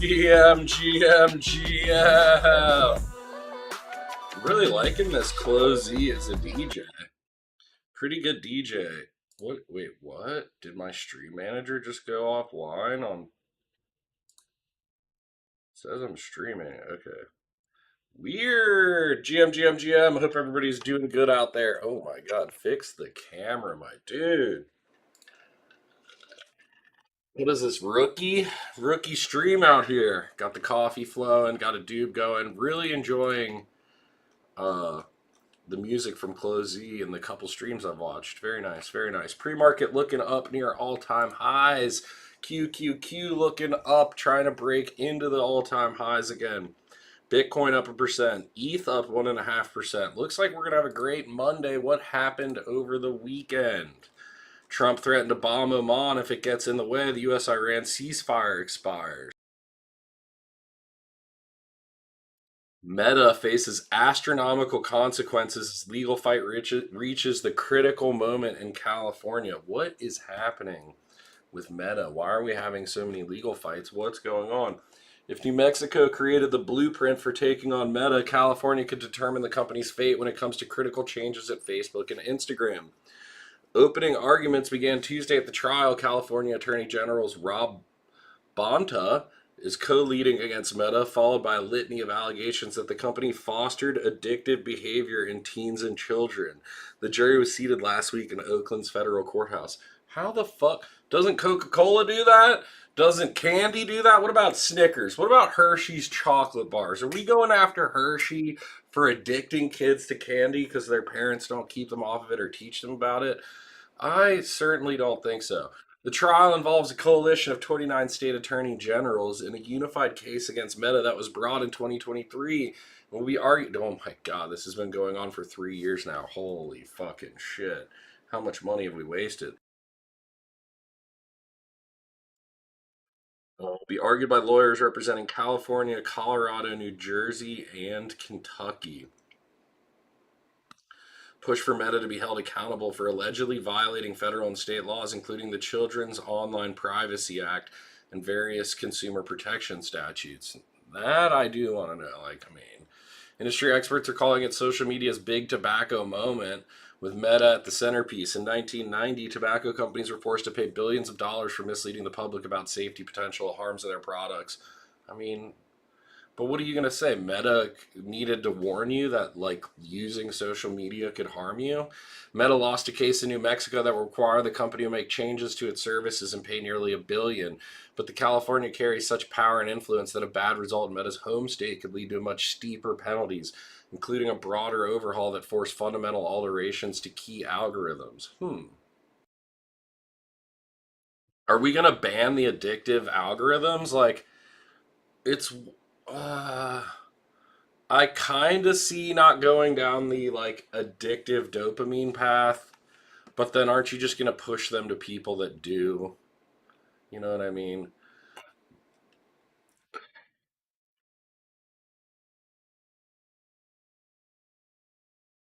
GM. Really liking this Closey as a DJ. Pretty good DJ. What? Wait, what? Did my stream manager just go offline on? Says I'm streaming. Okay. Weird. GM. I hope everybody's doing good out there. Oh my god, fix the camera, my dude. What is this, rookie stream out here? Got the coffee flowing, got a doob going. Really enjoying uh the music from Closey and the couple streams I've watched. Very nice, very nice. Pre-market looking up near all-time highs. QQQ looking up, trying to break into the all-time highs again. Bitcoin up 1%. ETH up 1.5%. Looks like we're gonna have a great Monday. What happened over the weekend? Trump threatened to bomb Oman if it gets in the way. The U.S.-Iran ceasefire expires. Meta faces astronomical consequences as legal fight reaches the critical moment in California. What is happening with Meta? Why are we having so many legal fights? What's going on? If New Mexico created the blueprint for taking on Meta, California could determine the company's fate when it comes to critical changes at Facebook and Instagram. Opening arguments began Tuesday at the trial. California Attorney General's Rob Bonta is co-leading against Meta, followed by a litany of allegations that the company fostered addictive behavior in teens and children. The jury was seated last week in Oakland's federal courthouse. How the fuck doesn't Coca-Cola do that? Doesn't candy do that? What about Snickers? What about Hershey's chocolate bars? Are we going after Hershey for addicting kids to candy because their parents don't keep them off of it or teach them about it? I certainly don't think so. The trial involves a coalition of 29 state attorney generals in a unified case against Meta that was brought in 2023. When we argued, oh my god, this has been going on for 3 years now. Holy fucking shit. How much money have we wasted? Will be argued by lawyers representing California, Colorado, New Jersey, and Kentucky. Push for Meta to be held accountable for allegedly violating federal and state laws, including the Children's Online Privacy Act and various consumer protection statutes. That I do want to know. Industry experts are calling it social media's big tobacco moment, with Meta at the centerpiece. In 1990, tobacco companies were forced to pay billions of dollars for misleading the public about safety potential harms of their products. I mean, but what are you gonna say? Meta needed to warn you that using social media could harm you. Meta lost a case in New Mexico that would require the company to make changes to its services and pay nearly $1 billion. But the California carries such power and influence that a bad result in Meta's home state could lead to much steeper penalties, including a broader overhaul that forced fundamental alterations to key algorithms. Are we gonna ban the addictive algorithms? It's uh I kind of see not going down the addictive dopamine path, but then aren't you just going to push them to people that do? You know what I mean?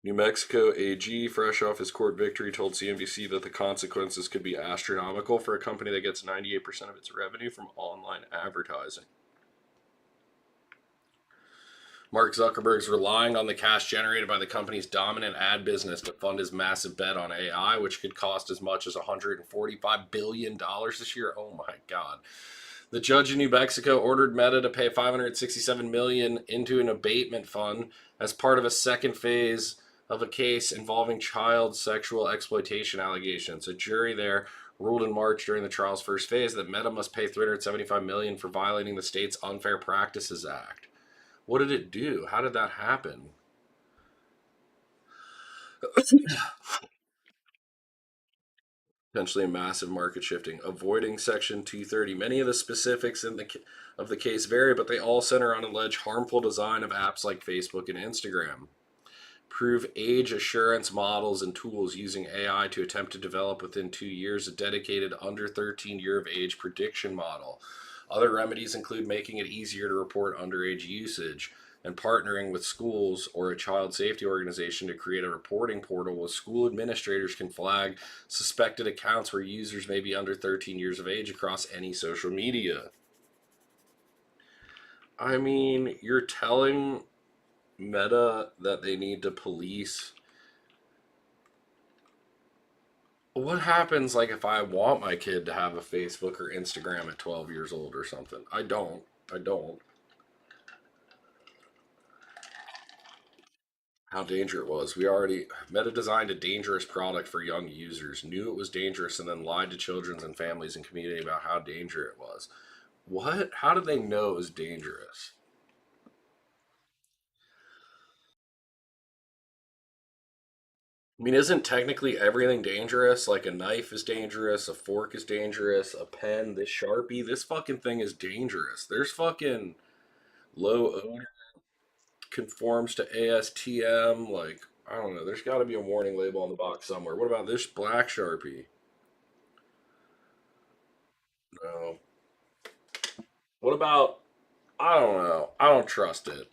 New Mexico AG, fresh off his court victory, told CNBC that the consequences could be astronomical for a company that gets 98% of its revenue from online advertising. Mark Zuckerberg's relying on the cash generated by the company's dominant ad business to fund his massive bet on AI, which could cost as much as $145 billion this year. Oh my God. The judge in New Mexico ordered Meta to pay $567 million into an abatement fund as part of a second phase of a case involving child sexual exploitation allegations. A jury there ruled in March during the trial's first phase that Meta must pay $375 million for violating the state's Unfair Practices Act. What did it do? How did that happen? Potentially a massive market shifting, avoiding Section 230. Many of the specifics of the case vary, but they all center on alleged harmful design of apps like Facebook and Instagram. Prove age assurance models and tools using AI to attempt to develop within 2 years a dedicated under 13 year of age prediction model. Other remedies include making it easier to report underage usage and partnering with schools or a child safety organization to create a reporting portal where school administrators can flag suspected accounts where users may be under 13 years of age across any social media. I mean, you're telling Meta that they need to police. What happens like if I want my kid to have a Facebook or Instagram at 12 years old or something? I don't. I don't. How dangerous it was. We already Meta designed a dangerous product for young users, knew it was dangerous, and then lied to children and families and community about how dangerous it was. What? How did they know it was dangerous? I mean, isn't technically everything dangerous? Like a knife is dangerous, a fork is dangerous, a pen, this Sharpie, this fucking thing is dangerous. There's fucking low odor conforms to ASTM. Like, I don't know. There's got to be a warning label on the box somewhere. What about this black Sharpie? No. What about, I don't know. I don't trust it.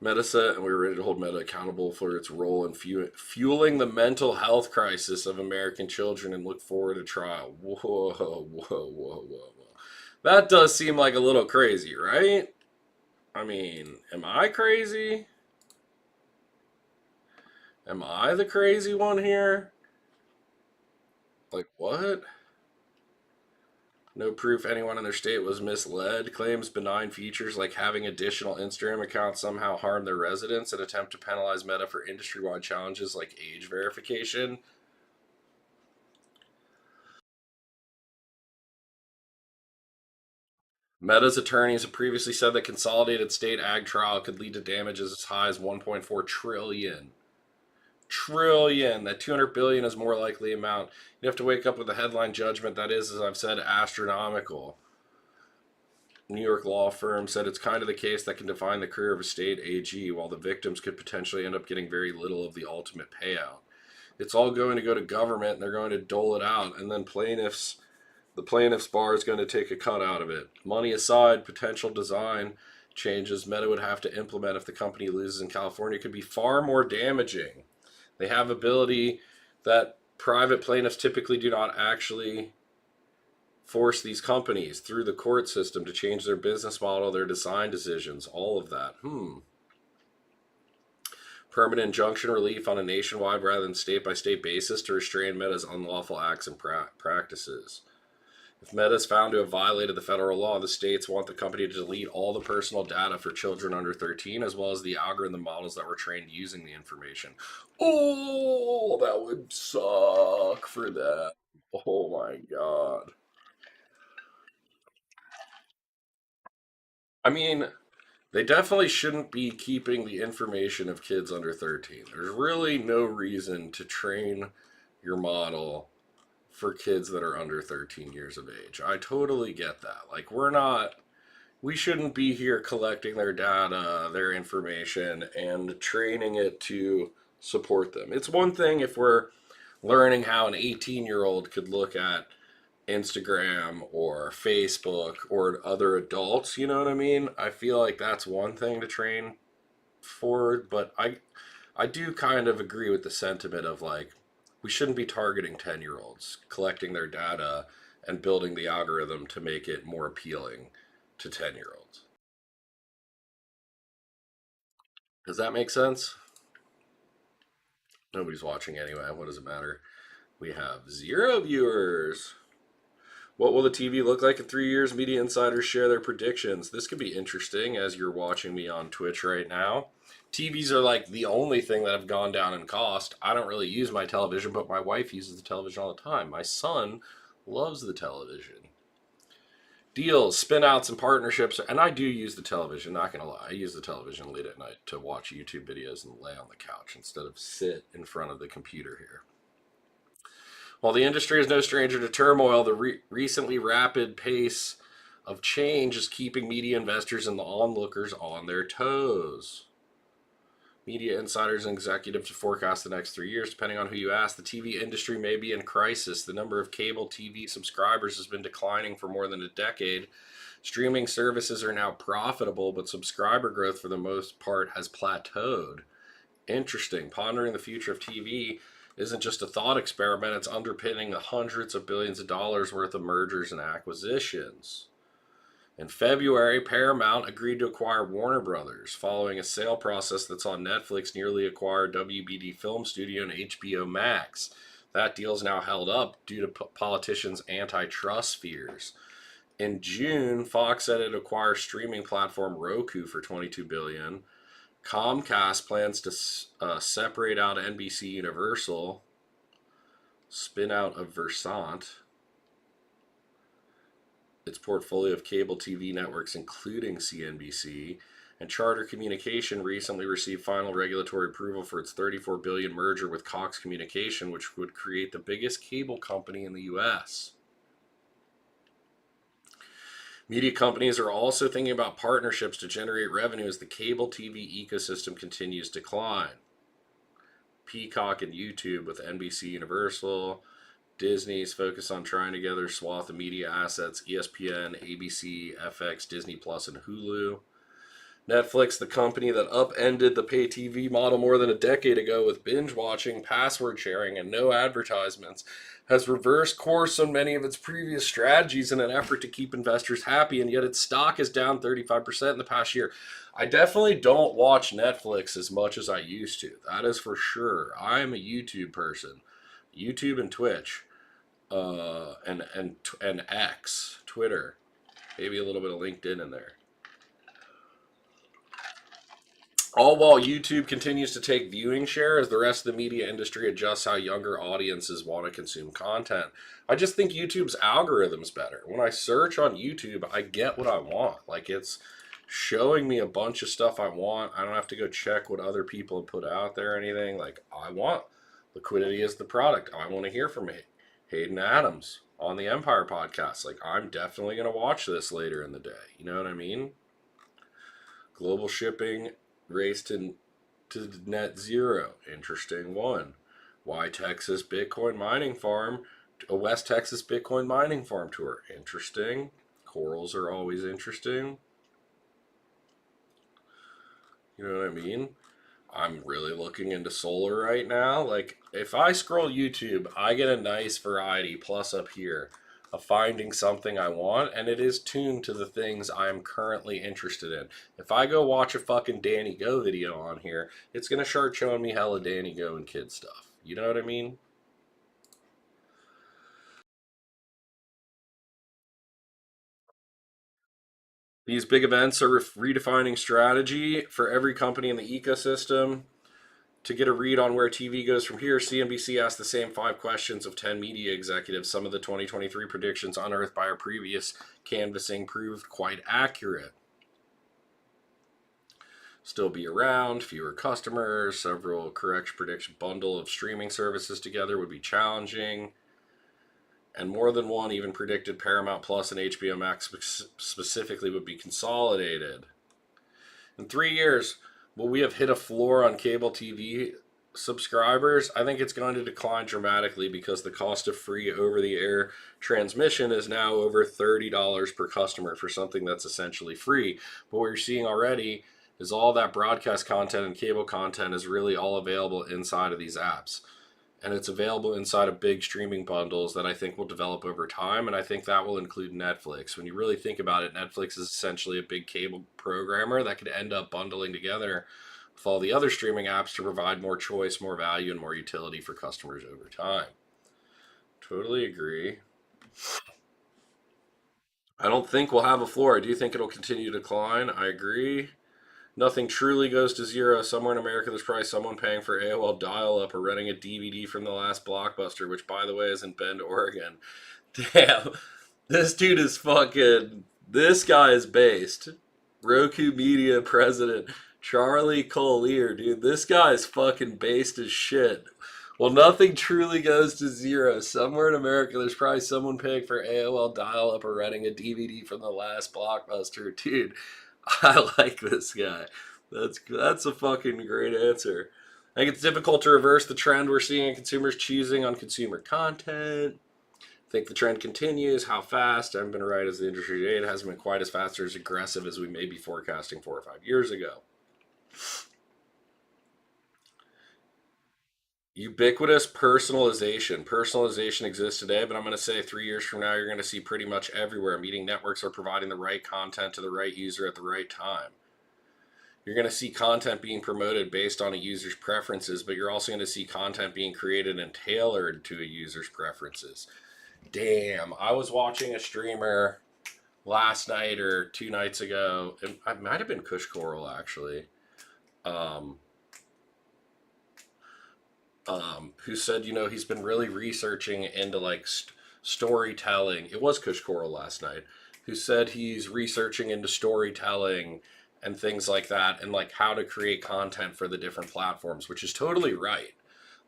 Meta said, and we were ready to hold Meta accountable for its role in fueling the mental health crisis of American children and look forward to trial. Whoa, whoa, whoa, whoa, whoa. That does seem like a little crazy, right? I mean, am I crazy? Am I the crazy one here? Like, what? No proof anyone in their state was misled. Claims benign features like having additional Instagram accounts somehow harm their residents and attempt to penalize Meta for industry wide challenges like age verification. Meta's attorneys have previously said that consolidated state ag trial could lead to damages as high as 1.4 trillion. That 200 billion is more likely amount. You have to wake up with a headline judgment that is, as I've said, astronomical. New York law firm said it's kind of the case that can define the career of a state AG, while the victims could potentially end up getting very little of the ultimate payout. It's all going to go to government and they're going to dole it out, and then the plaintiff's bar is going to take a cut out of it. Money aside, potential design changes Meta would have to implement if the company loses in California could be far more damaging. They have ability that private plaintiffs typically do not actually force these companies through the court system to change their business model, their design decisions, all of that. Permanent injunction relief on a nationwide rather than state by state basis to restrain Meta's unlawful acts and practices. If Meta is found to have violated the federal law, the states want the company to delete all the personal data for children under 13, as well as the algorithm models that were trained using the information. Oh, that would suck for that. Oh my god. I mean, they definitely shouldn't be keeping the information of kids under 13. There's really no reason to train your model for kids that are under 13 years of age. I totally get that. Like, we shouldn't be here collecting their data, their information, and training it to support them. It's one thing if we're learning how an 18-year-old could look at Instagram or Facebook or other adults, you know what I mean? I feel like that's one thing to train forward, but I do kind of agree with the sentiment of like we shouldn't be targeting 10-year-olds, collecting their data and building the algorithm to make it more appealing to 10-year-olds. Does that make sense? Nobody's watching anyway. What does it matter? We have 0 viewers. What will the TV look like in 3 years? Media insiders share their predictions. This could be interesting as you're watching me on Twitch right now. TVs are like the only thing that have gone down in cost. I don't really use my television, but my wife uses the television all the time. My son loves the television. Deals, spinouts, and partnerships. And I do use the television, not going to lie. I use the television late at night to watch YouTube videos and lay on the couch instead of sit in front of the computer here. While the industry is no stranger to turmoil, the recently rapid pace of change is keeping media investors and the onlookers on their toes. Media insiders and executives forecast the next 3 years. Depending on who you ask, the TV industry may be in crisis. The number of cable TV subscribers has been declining for more than a decade. Streaming services are now profitable, but subscriber growth for the most part has plateaued. Interesting. Pondering the future of TV, isn't just a thought experiment, it's underpinning the hundreds of billions of dollars worth of mergers and acquisitions. In February, Paramount agreed to acquire Warner Brothers, following a sale process that saw Netflix nearly acquire WBD Film Studio and HBO Max. That deal is now held up due to politicians' antitrust fears. In June, Fox said it acquired streaming platform Roku for $22 billion. Comcast plans to separate out NBC Universal, spin out of Versant, its portfolio of cable TV networks, including CNBC. And Charter Communication recently received final regulatory approval for its $34 billion merger with Cox Communication, which would create the biggest cable company in the U.S. Media companies are also thinking about partnerships to generate revenue as the cable TV ecosystem continues to decline. Peacock and YouTube with NBC Universal. Disney's focused on trying to gather a swath of media assets: ESPN, ABC, FX, Disney Plus, and Hulu. Netflix, the company that upended the pay TV model more than a decade ago with binge watching, password sharing, and no advertisements, has reversed course on many of its previous strategies in an effort to keep investors happy, and yet its stock is down 35% in the past year. I definitely don't watch Netflix as much as I used to. That is for sure. I am a YouTube person. YouTube and Twitch, and X, Twitter, maybe a little bit of LinkedIn in there. All while YouTube continues to take viewing share as the rest of the media industry adjusts how younger audiences want to consume content. I just think YouTube's algorithm's better. When I search on YouTube, I get what I want. Like, it's showing me a bunch of stuff I want. I don't have to go check what other people have put out there or anything. Like, I want liquidity as the product. I want to hear from Hayden Adams on the Empire podcast. Like, I'm definitely going to watch this later in the day. You know what I mean? Global shipping race to net zero. Interesting one. Why Texas Bitcoin mining farm, a West Texas Bitcoin mining farm tour. Interesting. Corals are always interesting. You know what I mean? I'm really looking into solar right now. Like, if I scroll YouTube, I get a nice variety plus up here of finding something I want, and it is tuned to the things I'm currently interested in. If I go watch a fucking Danny Go video on here, it's gonna start showing me hella Danny Go and kid stuff. You know what I mean? These big events are redefining strategy for every company in the ecosystem. To get a read on where TV goes from here, CNBC asked the same 5 questions of 10 media executives. Some of the 2023 predictions unearthed by our previous canvassing proved quite accurate. Still be around, fewer customers, several correct prediction bundle of streaming services together would be challenging, and more than one even predicted Paramount Plus and HBO Max specifically would be consolidated. In 3 years, will we have hit a floor on cable TV subscribers? I think it's going to decline dramatically because the cost of free over the air transmission is now over $30 per customer for something that's essentially free. But what you're seeing already is all that broadcast content and cable content is really all available inside of these apps. And it's available inside of big streaming bundles that I think will develop over time, and I think that will include Netflix. When you really think about it, Netflix is essentially a big cable programmer that could end up bundling together with all the other streaming apps to provide more choice, more value, and more utility for customers over time. Totally agree. I don't think we'll have a floor. I do think it'll continue to decline. I agree. Nothing truly goes to zero. Somewhere in America, there's probably someone paying for AOL dial-up or renting a DVD from the last Blockbuster, which, by the way, is in Bend, Oregon. Damn, this dude is fucking. This guy is based. Roku Media president Charlie Collier, dude. This guy is fucking based as shit. Well, nothing truly goes to zero. Somewhere in America, there's probably someone paying for AOL dial-up or renting a DVD from the last Blockbuster, dude. I like this guy. That's a fucking great answer. I think it's difficult to reverse the trend we're seeing in consumers choosing on consumer content. I think the trend continues. How fast? I haven't been right as the industry today. It hasn't been quite as fast or as aggressive as we may be forecasting 4 or 5 years ago. Ubiquitous personalization. Personalization exists today, but I'm going to say 3 years from now, you're going to see pretty much everywhere. Meeting networks are providing the right content to the right user at the right time. You're going to see content being promoted based on a user's preferences, but you're also going to see content being created and tailored to a user's preferences. Damn, I was watching a streamer last night or 2 nights ago. It might have been Kush Coral actually. Um, who said, he's been really researching into like storytelling. It was Kush Coral last night, who said he's researching into storytelling and things like that, and like how to create content for the different platforms, which is totally right.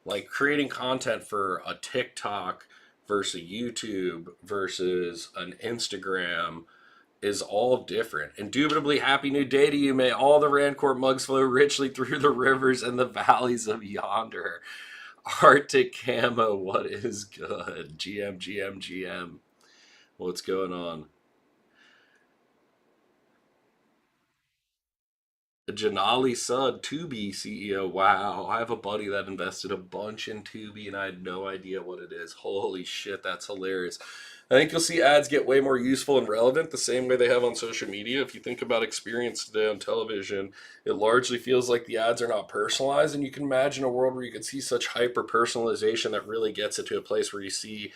Like creating content for a TikTok versus YouTube versus an Instagram is all different. Indubitably, happy new day to you. May all the Rancourt mugs flow richly through the rivers and the valleys of yonder. Arctic Camo, what is good? GM, GM, GM. What's going on? Janali Sud, Tubi CEO. Wow, I have a buddy that invested a bunch in Tubi and I had no idea what it is. Holy shit, that's hilarious. I think you'll see ads get way more useful and relevant the same way they have on social media. If you think about experience today on television, it largely feels like the ads are not personalized, and you can imagine a world where you could see such hyper personalization that really gets it to a place where you see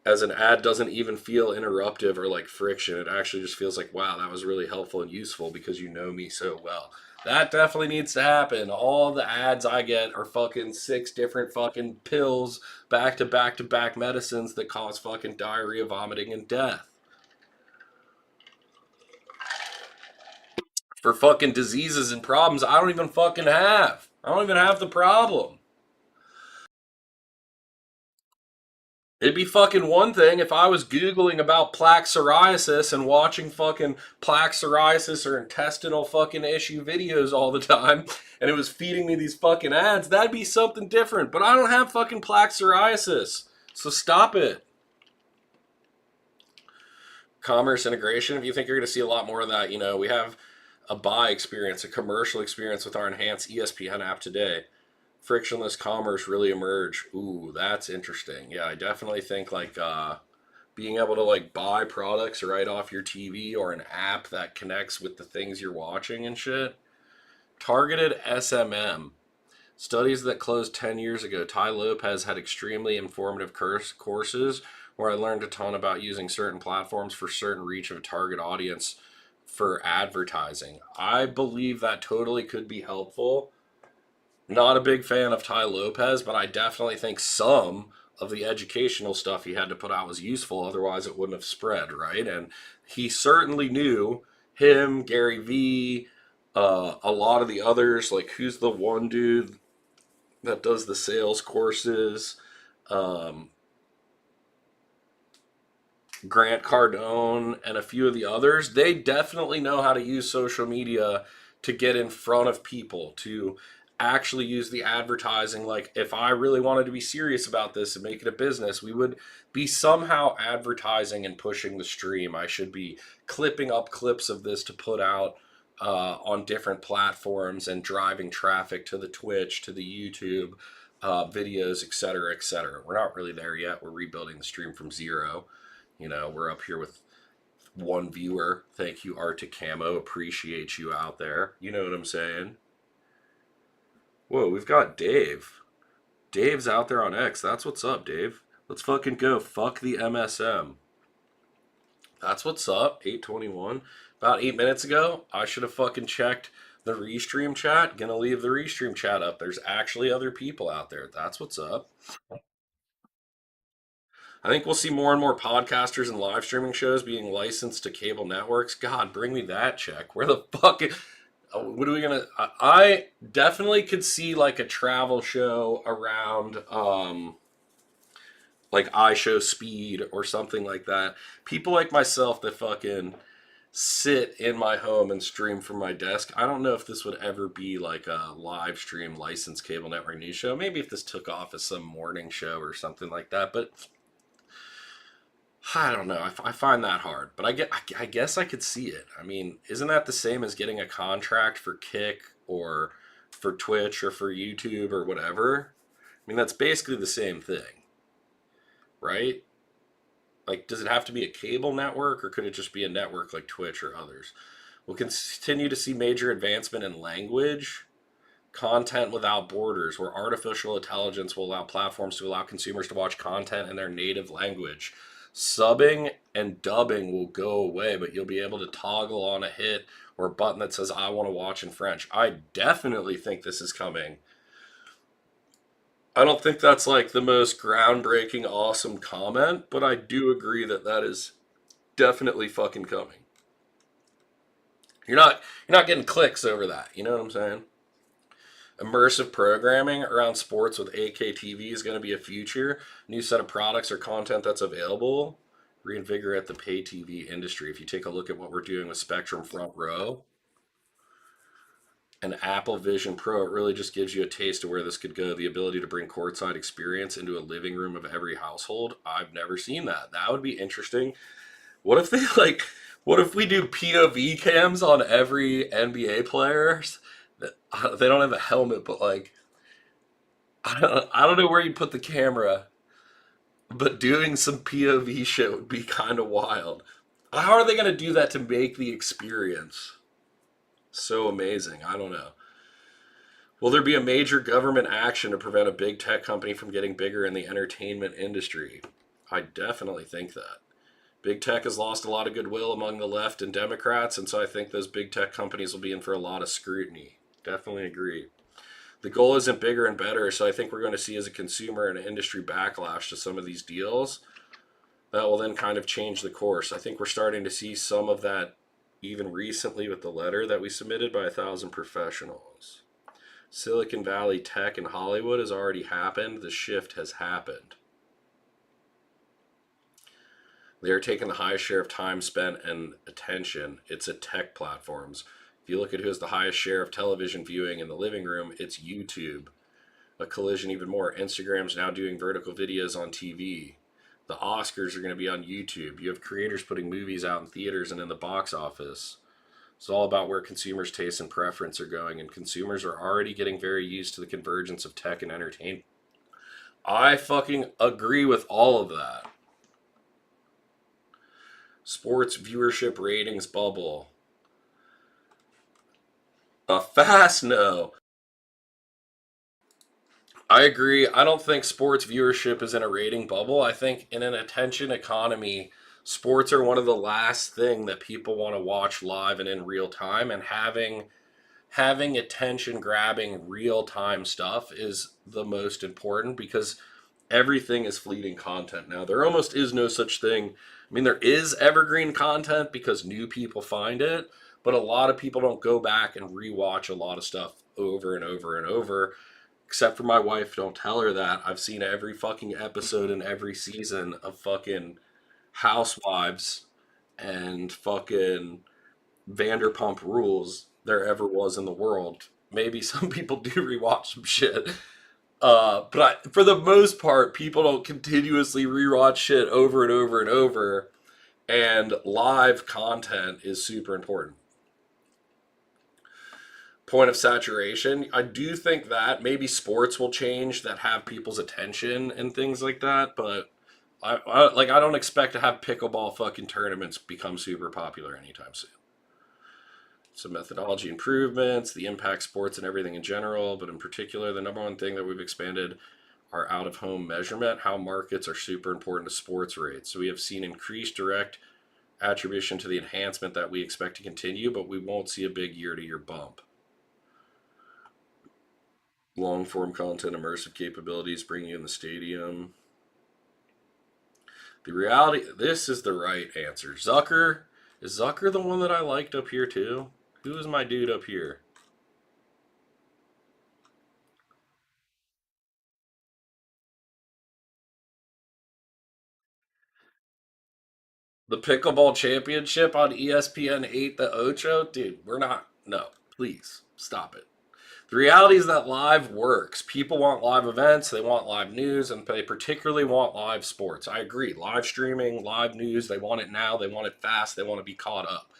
as an ad doesn't even feel interruptive or like friction. It actually just feels like, wow, that was really helpful and useful because you know me so well. That definitely needs to happen. All the ads I get are fucking 6 different fucking pills, back to back to back medicines that cause fucking diarrhea, vomiting, and death. For fucking diseases and problems I don't even fucking have. I don't even have the problem. It'd be fucking one thing if I was Googling about plaque psoriasis and watching fucking plaque psoriasis or intestinal fucking issue videos all the time and it was feeding me these fucking ads. That'd be something different. But I don't have fucking plaque psoriasis. So stop it. Commerce integration, if you think you're going to see a lot more of that, we have a buy experience, a commercial experience with our enhanced ESPN app today. Frictionless commerce really emerge. Ooh, that's interesting. Yeah, I definitely think like being able to like buy products right off your TV or an app that connects with the things you're watching and shit. Targeted SMM. Studies that closed 10 years ago. Ty Lopez had extremely informative courses where I learned a ton about using certain platforms for certain reach of a target audience for advertising. I believe that totally could be helpful. Not a big fan of Ty Lopez, but I definitely think some of the educational stuff he had to put out was useful. Otherwise, it wouldn't have spread, right? And he certainly knew him, Gary Vee, a lot of the others. Like, who's the one dude that does the sales courses? Um, Grant Cardone and a few of the others. They definitely know how to use social media to get in front of people, to actually use the advertising. Like, if I really wanted to be serious about this and make it a business, we would be somehow advertising and pushing the stream. I should be clipping up clips of this to put out on different platforms and driving traffic to the Twitch, to the YouTube videos, etc., etc. We're not really there yet. We're rebuilding the stream from zero. We're up here with one viewer. Thank you, Arctic Camo. Appreciate you out there. You know what I'm saying? Whoa, we've got Dave. Dave's out there on X. That's what's up, Dave. Let's fucking go. Fuck the MSM. That's what's up. 821. About 8 minutes ago, I should have fucking checked the restream chat. Gonna leave the restream chat up. There's actually other people out there. That's what's up. I think we'll see more and more podcasters and live streaming shows being licensed to cable networks. God, bring me that check. Where the fuck? What are we gonna? I definitely could see like a travel show around, like iShow Speed or something like that. People like myself that fucking sit in my home and stream from my desk. I don't know if this would ever be like a live stream licensed cable network news show. Maybe if this took off as some morning show or something like that, but I don't know. I find that hard, but I guess I could see it. I mean, isn't that the same as getting a contract for Kick or for Twitch or for YouTube or whatever? mean, that's basically the same thing, right? Like, does it have to be a cable network or could it just be a network like Twitch or others? We'll continue to see major advancement in language, content without borders, where artificial intelligence will allow platforms to allow consumers to watch content in their native language. Subbing and dubbing will go away, but you'll be able to toggle on a hit or a button that says, I want to watch in French. I definitely think this is coming. I don't think that's like the most groundbreaking, awesome comment, but I do agree that that is definitely fucking coming. You're not getting clicks over that. You know what I'm saying? Immersive programming around sports with AKTV is going to be a future. New set of products or content that's available. Reinvigorate the pay TV industry. If you take a look at what we're doing with Spectrum Front Row and Apple Vision Pro, it really just gives you a taste of where this could go. The ability to bring courtside experience into a living room of every household. I've never seen that. That would be interesting. What if they like? What if we do POV cams on every NBA player? They don't have a helmet, but like I don't know where you put the camera, but doing some POV shit would be kind of wild. How are they going to do that to make the experience so amazing? I don't know. Will there be a major government action to prevent a big tech company from getting bigger in the entertainment industry? I definitely think that. Big tech has lost a lot of goodwill among the left and Democrats, and so I think those big tech companies will be in for a lot of scrutiny. Definitely agree. The goal isn't bigger and better, so I think we're going to see as a consumer and an industry backlash to some of these deals that will then kind of change the course. I think we're starting to see some of that even recently with the letter that we submitted by 1,000 professionals. Silicon Valley tech in Hollywood has already happened. The shift has happened. They are taking the highest share of time spent and attention. It's at tech platforms. If you look at who has the highest share of television viewing in the living room, it's YouTube. A collision even more. Instagram's now doing vertical videos on TV. The Oscars are going to be on YouTube. You have creators putting movies out in theaters and in the box office. It's all about where consumers' tastes and preference are going, and consumers are already getting very used to the convergence of tech and entertainment. I fucking agree with all of that. Sports viewership ratings bubble. A fast no. I agree. I don't think sports viewership is in a rating bubble. I think in an attention economy, sports are one of the last thing that people want to watch live and in real time, and having attention grabbing real time stuff is the most important because everything is fleeting content now. There almost is no such thing. I mean, there is evergreen content because new people find it, but a lot of people don't go back and rewatch a lot of stuff over and over and over. Except for my wife, don't tell her that. I've seen every fucking episode and every season of fucking Housewives and fucking Vanderpump Rules there ever was in the world. Maybe some people do rewatch some shit. For the most part, people don't continuously rewatch shit over and over and over. And live content is super important. Point of saturation. I do think that maybe sports will change that have people's attention and things like that, but I don't expect to have pickleball fucking tournaments become super popular anytime soon. Some methodology improvements, the impact sports and everything in general, but in particular, the number one thing that we've expanded our out of home measurement, how markets are super important to sports rates. So we have seen increased direct attribution to the enhancement that we expect to continue, but we won't see a big year to year bump. Long form content, immersive capabilities, bringing you in the stadium. The reality, this is the right answer. Is Zucker the one that I liked up here too? Who is my dude up here? The Pickleball Championship on ESPN 8, the Ocho? Dude, we're not, no, please, stop it. The reality is that live works. People want live events, they want live news, and they particularly want live sports. I agree. Live streaming, live news, they want it now, they want it fast, they want to be caught up.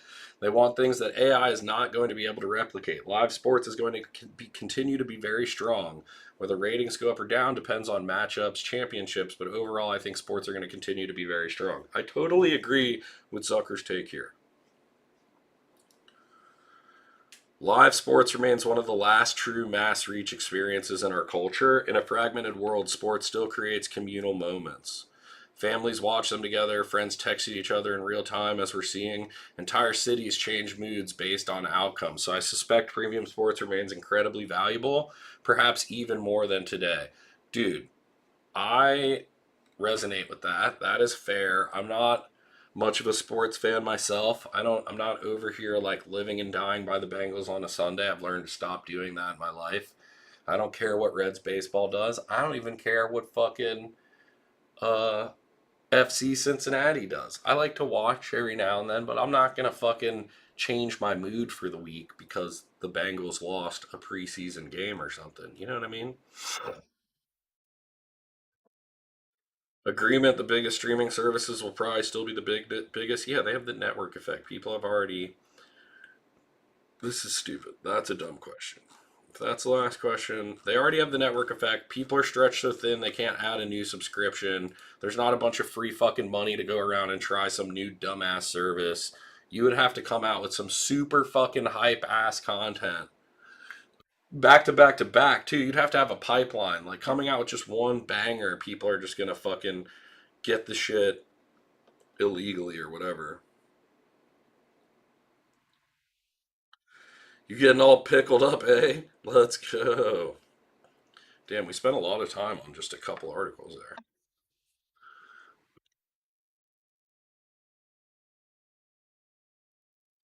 They want things that AI is not going to be able to replicate. Live sports is going to continue to be very strong. Whether ratings go up or down depends on matchups, championships, but overall, I think sports are going to continue to be very strong. I totally agree with Zucker's take here. Live sports remains one of the last true mass reach experiences in our culture. In a fragmented world, sports still creates communal moments. Families watch them together, friends text each other in real time, as we're seeing. Entire cities change moods based on outcomes. So I suspect premium sports remains incredibly valuable, perhaps even more than today. Dude, I resonate with that. That is fair. I'm not much of a sports fan myself. I'm not over here like living and dying by the Bengals on a Sunday. I've learned to stop doing that in my life. I don't care what Reds baseball does. I don't even care what fucking uh FC Cincinnati does. I like to watch every now and then, but I'm not going to fucking change my mood for the week because the Bengals lost a preseason game or something. You know what I mean? Agreement, the biggest streaming services will probably still be the biggest. Yeah, they have the network effect. People have already. This is stupid. That's a dumb question. If that's the last question, they already have the network effect. People are stretched so thin they can't add a new subscription. There's not a bunch of free fucking money to go around and try some new dumbass service. You would have to come out with some super fucking hype ass content. Back to back to back, too. You'd have to have a pipeline. Like coming out with just one banger, people are just gonna fucking get the shit illegally or whatever. You getting all pickled up, eh? Let's go. Damn, we spent a lot of time on just a couple articles there.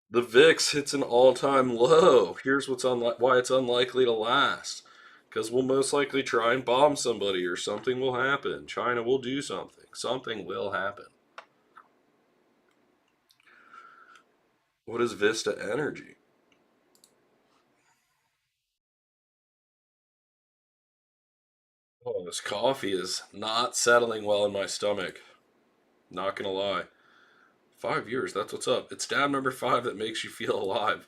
The VIX hits an all-time low. Here's why it's unlikely to last. Because we'll most likely try and bomb somebody or something will happen. China will do something. Something will happen. What is Vista Energy? Oh, this coffee is not settling well in my stomach. Not gonna lie. 5 years, that's what's up. It's dab number five that makes you feel alive.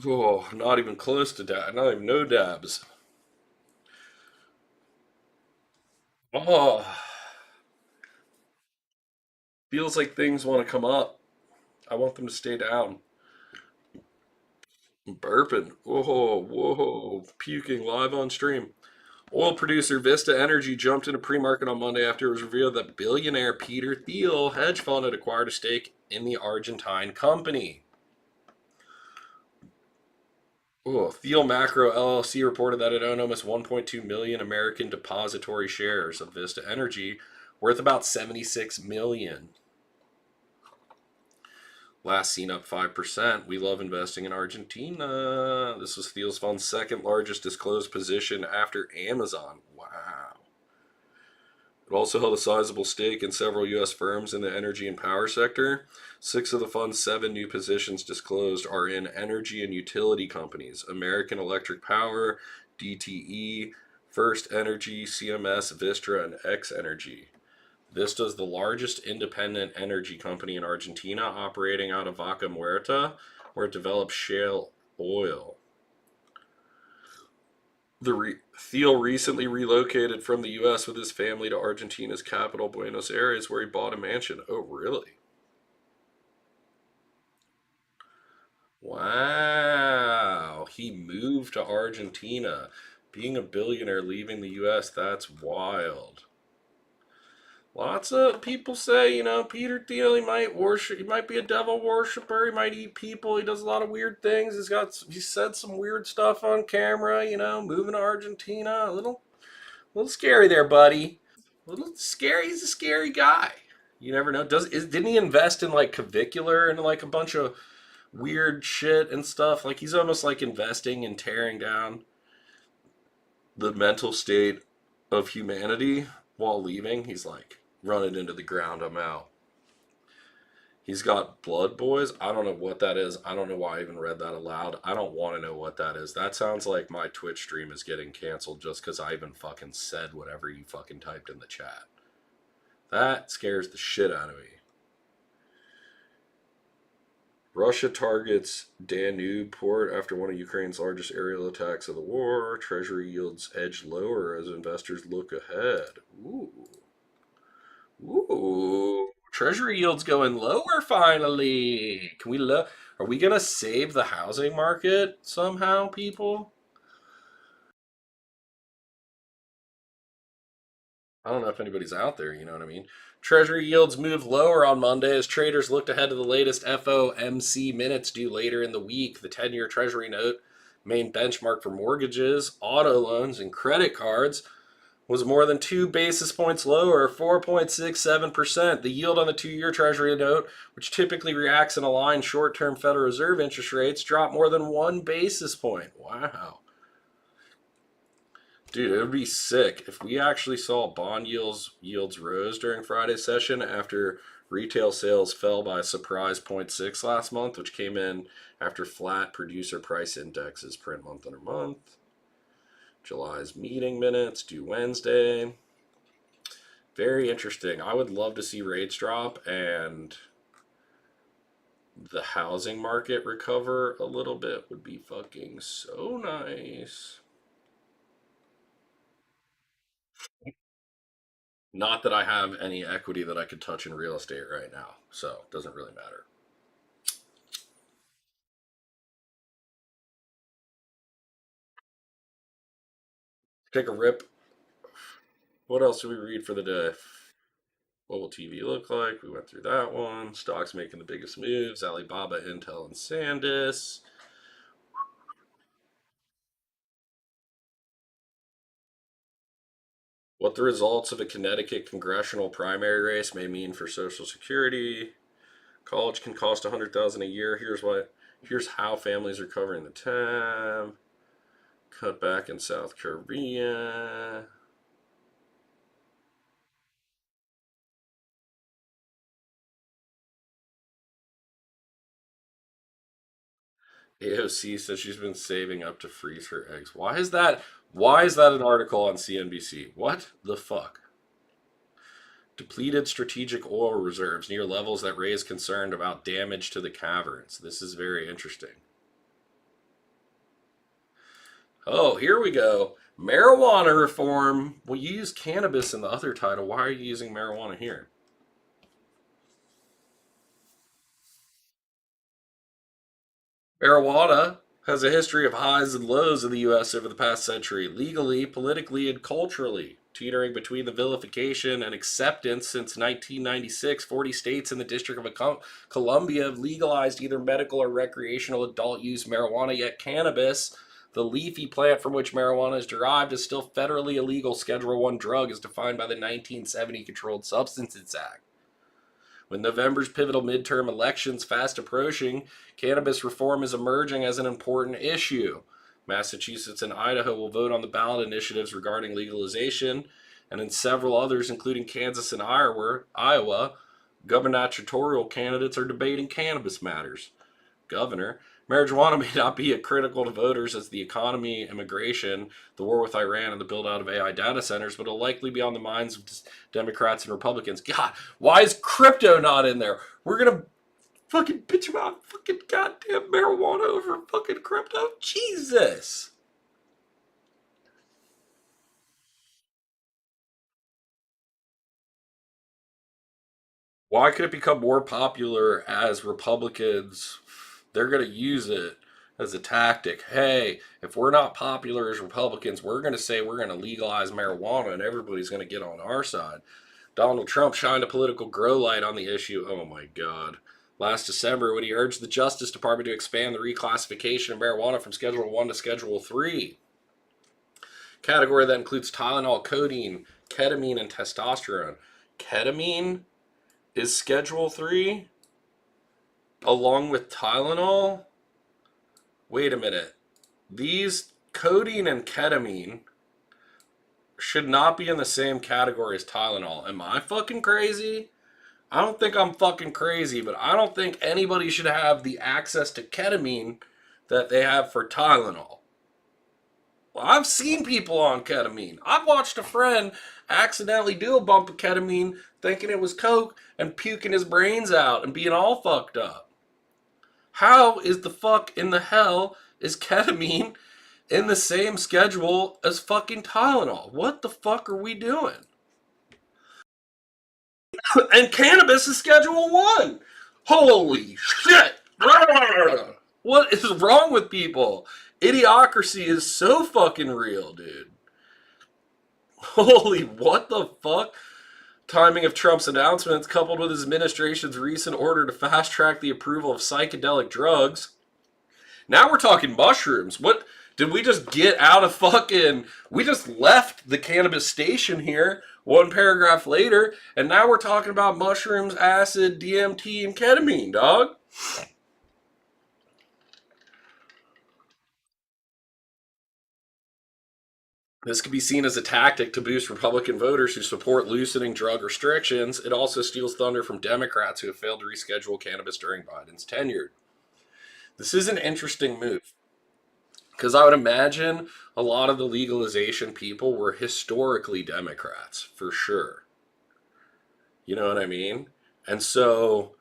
Oh, not even close to dab. Not even no dabs. Oh, feels like things want to come up. I want them to stay down. I'm burping. Whoa, whoa, puking live on stream. Oil producer Vista Energy jumped into pre-market on Monday after it was revealed that billionaire Peter Thiel hedge fund had acquired a stake in the Argentine company. Oh, Thiel Macro LLC reported that it owned almost 1.2 million American depository shares of Vista Energy, worth about 76 million. Last seen up 5%. We love investing in Argentina. This was Thiel's fund's second largest disclosed position after Amazon. Wow. It also held a sizable stake in several U.S. firms in the energy and power sector. Six of the fund's seven new positions disclosed are in energy and utility companies: American Electric Power, DTE, First Energy, CMS, Vistra, and X Energy. Vista is the largest independent energy company in Argentina, operating out of Vaca Muerta, where it develops shale oil. Thiel recently relocated from the U.S. with his family to Argentina's capital, Buenos Aires, where he bought a mansion. Oh, really? Wow. He moved to Argentina. Being a billionaire, leaving the U.S., that's wild. Lots of people say, Peter Thiel, he might be a devil worshiper, he might eat people, he does a lot of weird things. He said some weird stuff on camera, moving to Argentina. A little scary there, buddy. A little scary. He's a scary guy. You never know. Didn't he invest in like Cavicular and like a bunch of weird shit and stuff? Like he's almost like investing in tearing down the mental state of humanity while leaving. He's like, run it into the ground, I'm out. He's got Blood Boys. I don't know what that is. I don't know why I even read that aloud. I don't want to know what that is. That sounds like my Twitch stream is getting canceled just because I even fucking said whatever you fucking typed in the chat. That scares the shit out of me. Russia targets Danube port after one of Ukraine's largest aerial attacks of the war. Treasury yields edge lower as investors look ahead. Ooh. Ooh. Treasury yields going lower finally. Are we going to save the housing market somehow, people? I don't know if anybody's out there, you know what I mean? Treasury yields moved lower on Monday as traders looked ahead to the latest FOMC minutes due later in the week. The 10-year Treasury note, main benchmark for mortgages, auto loans, and credit cards, was more than 2 basis points lower, 4.67%. The yield on the 2-year Treasury note, which typically reacts and aligns short-term Federal Reserve interest rates, dropped more than 1 basis point. Wow. Dude, it would be sick if we actually saw bond yields rose during Friday's session after retail sales fell by a surprise zero point 0.6 last month, which came in after flat producer price indexes print month under month. July's meeting minutes due Wednesday. Very interesting. I would love to see rates drop and the housing market recover a little bit. Would be fucking so nice. Not that I have any equity that I could touch in real estate right now, so it doesn't really matter. Take a rip. What else do we read for the day? What will TV look like? We went through that one. Stocks making the biggest moves. Alibaba, Intel, and SanDisk. What the results of a Connecticut congressional primary race may mean for Social Security. College can cost $100,000 a year. Here's how families are covering the tab. Cut back in South Korea. AOC says she's been saving up to freeze her eggs. Why is that? Why is that an article on CNBC? What the fuck? Depleted strategic oil reserves near levels that raise concern about damage to the caverns. This is very interesting. Oh, here we go. Marijuana reform. Well, you use cannabis in the other title. Why are you using marijuana here? Marijuana has a history of highs and lows in the U.S. over the past century, legally, politically, and culturally. Teetering between the vilification and acceptance since 1996, 40 states and the District of Columbia have legalized either medical or recreational adult use marijuana, yet cannabis, the leafy plant from which marijuana is derived, is still federally illegal Schedule 1 drug as defined by the 1970 Controlled Substances Act. With November's pivotal midterm elections fast approaching, cannabis reform is emerging as an important issue. Massachusetts and Idaho will vote on the ballot initiatives regarding legalization, and in several others, including Kansas and Iowa, gubernatorial candidates are debating cannabis matters. Governor, marijuana may not be critical to voters as the economy, immigration, the war with Iran, and the build out of AI data centers, but it'll likely be on the minds of Democrats and Republicans. God, why is crypto not in there? We're gonna fucking bitch about fucking goddamn marijuana over fucking crypto? Jesus! Why could it become more popular as Republicans? They're going to use it as a tactic. Hey, if we're not popular as Republicans, we're going to say we're going to legalize marijuana and everybody's going to get on our side. Donald Trump shined a political grow light on the issue. Oh my God. Last December, when he urged the Justice Department to expand the reclassification of marijuana from Schedule 1 to Schedule 3, category that includes Tylenol, codeine, ketamine, and testosterone. Ketamine is Schedule 3 along with Tylenol? Wait a minute. These codeine and ketamine should not be in the same category as Tylenol. Am I fucking crazy? I don't think I'm fucking crazy, but I don't think anybody should have the access to ketamine that they have for Tylenol. Well, I've seen people on ketamine. I've watched a friend accidentally do a bump of ketamine thinking it was coke and puking his brains out and being all fucked up. How is the fuck in the hell is ketamine in the same schedule as fucking Tylenol? What the fuck are we doing? And cannabis is Schedule 1. Holy shit. What is wrong with people? Idiocracy is so fucking real, dude. Holy, what the fuck? Timing of Trump's announcements, coupled with his administration's recent order to fast track the approval of psychedelic drugs. Now we're talking mushrooms. What did we just get out of fucking? We just left the cannabis station here one paragraph later, and now we're talking about mushrooms, acid, DMT, and ketamine, dog. This could be seen as a tactic to boost Republican voters who support loosening drug restrictions. It also steals thunder from Democrats who have failed to reschedule cannabis during Biden's tenure. This is an interesting move because I would imagine a lot of the legalization people were historically Democrats, for sure. You know what I mean? And so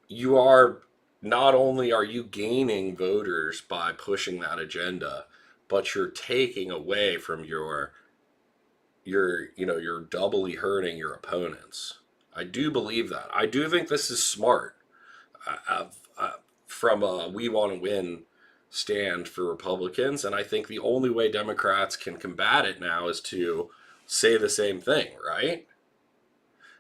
you are not only are you gaining voters by pushing that agenda, but you're taking away from you're doubly hurting your opponents. I do believe that. I do think this is smart. From a we want to win stand for Republicans, and I think the only way Democrats can combat it now is to say the same thing, right?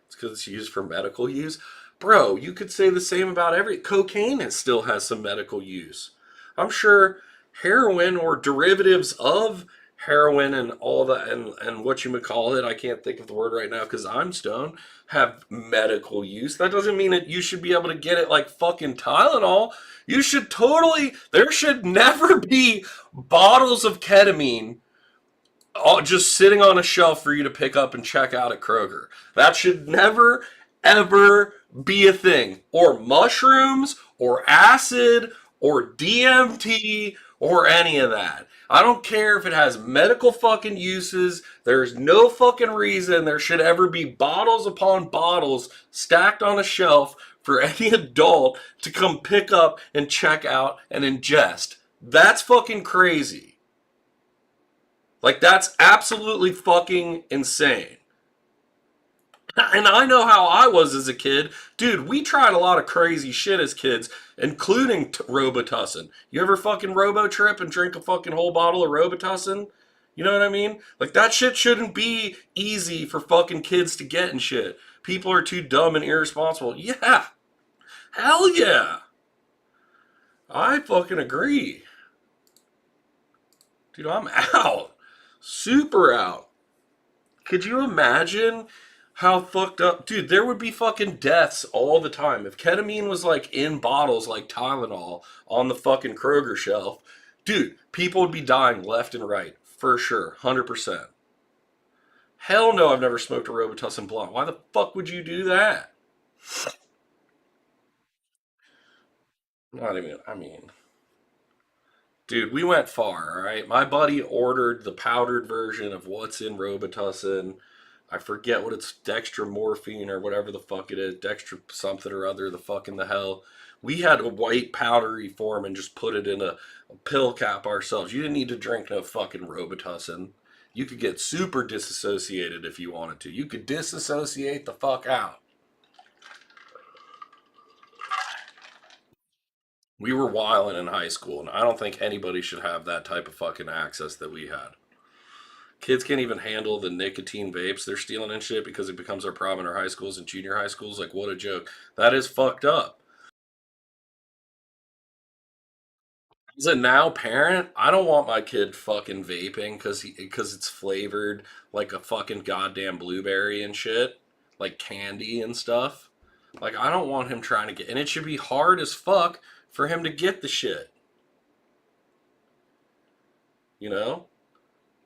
It's because it's used for medical use. Bro, you could say the same about every cocaine still has some medical use. I'm sure heroin or derivatives of heroin and all that and what you would call it, I can't think of the word right now because I'm stoned, have medical use. That doesn't mean that you should be able to get it like fucking Tylenol. You should totally, there should never be bottles of ketamine all just sitting on a shelf for you to pick up and check out at Kroger. That should never, ever be a thing. Or mushrooms, or acid, or DMT, or any of that. I don't care if it has medical fucking uses. There's no fucking reason there should ever be bottles upon bottles stacked on a shelf for any adult to come pick up and check out and ingest. That's fucking crazy. Like, that's absolutely fucking insane. And I know how I was as a kid. Dude, we tried a lot of crazy shit as kids, including Robitussin. You ever fucking robo trip and drink a fucking whole bottle of Robitussin? You know what I mean? Like, that shit shouldn't be easy for fucking kids to get and shit. People are too dumb and irresponsible. Yeah. Hell yeah. I fucking agree. Dude, I'm out. Super out. Could you imagine how fucked up? Dude, there would be fucking deaths all the time. If ketamine was like in bottles like Tylenol on the fucking Kroger shelf, dude, people would be dying left and right. For sure. 100%. Hell no, I've never smoked a Robitussin blunt. Why the fuck would you do that? Not even, I mean, dude, we went far, all right? My buddy ordered the powdered version of what's in Robitussin. I forget what it's, dextromorphine or whatever the fuck it is, dextra something or other, the fuck in the hell. We had a white powdery form and just put it in a pill cap ourselves. You didn't need to drink no fucking Robitussin. You could get super disassociated if you wanted to. You could disassociate the fuck out. We were wilding in high school, and I don't think anybody should have that type of fucking access that we had. Kids can't even handle the nicotine vapes they're stealing and shit because it becomes our problem in our high schools and junior high schools. Like, what a joke. That is fucked up. As a now parent, I don't want my kid fucking vaping because it's flavored like a fucking goddamn blueberry and shit, like candy and stuff. Like, I don't want him trying to get, and it should be hard as fuck for him to get the shit, you know?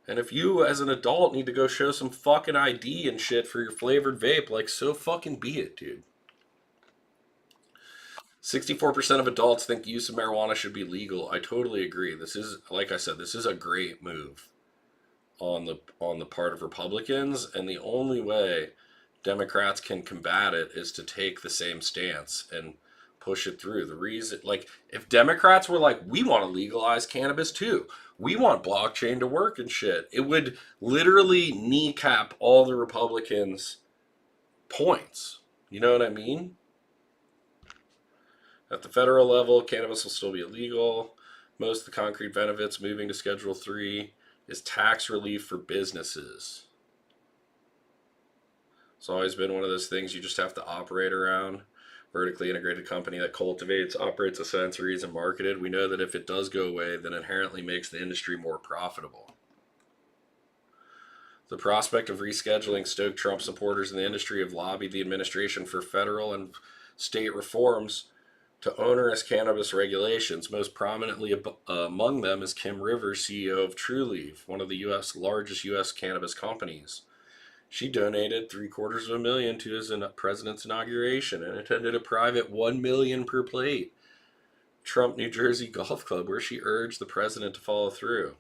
And if you, as an adult, need to go show some fucking ID and shit for your flavored vape, like, so fucking be it, dude. 64% of adults think use of marijuana should be legal. I totally agree. This is, like I said, this is a great move on the part of Republicans, and the only way Democrats can combat it is to take the same stance and push it through. The reason, like, if Democrats were like, we want to legalize cannabis too, we want blockchain to work and shit, it would literally kneecap all the Republicans' points. You know what I mean? At the federal level, cannabis will still be illegal. Most of the concrete benefits moving to Schedule 3 is tax relief for businesses. It's always been one of those things you just have to operate around. Vertically integrated company that cultivates, operates dispensaries, and marketed. We know that if it does go away, then inherently makes the industry more profitable. The prospect of rescheduling stoked Trump supporters in the industry have lobbied the administration for federal and state reforms to onerous cannabis regulations. Most prominently among them is Kim Rivers, CEO of Trulieve, one of the largest U.S. cannabis companies. She donated $750,000 to his president's inauguration and attended a private $1 million per plate Trump New Jersey Golf Club, where she urged the president to follow through.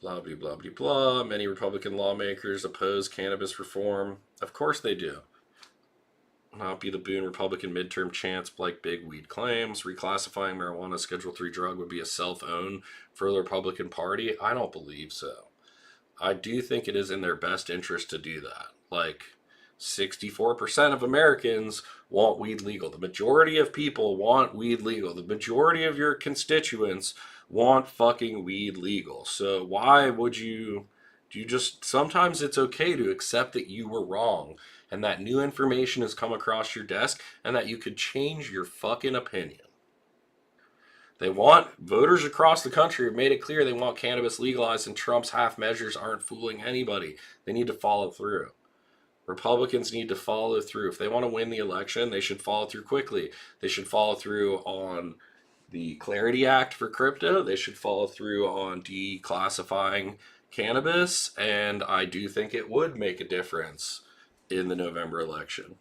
Blah, blah, blah, blah, blah. Many Republican lawmakers oppose cannabis reform. Of course they do. Not be the boon Republican midterm chants like big weed claims. Reclassifying marijuana as Schedule 3 drug would be a self-own for the Republican Party. I don't believe so. I do think it is in their best interest to do that. Like, 64% of Americans want weed legal. The majority of people want weed legal. The majority of your constituents want fucking weed legal. So why would you just, sometimes it's okay to accept that you were wrong and that new information has come across your desk and that you could change your fucking opinion. They want, voters across the country have made it clear they want cannabis legalized, and Trump's half measures aren't fooling anybody. They need to follow through. Republicans need to follow through. If they want to win the election, they should follow through quickly. They should follow through on the Clarity Act for crypto. They should follow through on declassifying cannabis, and I do think it would make a difference in the November election.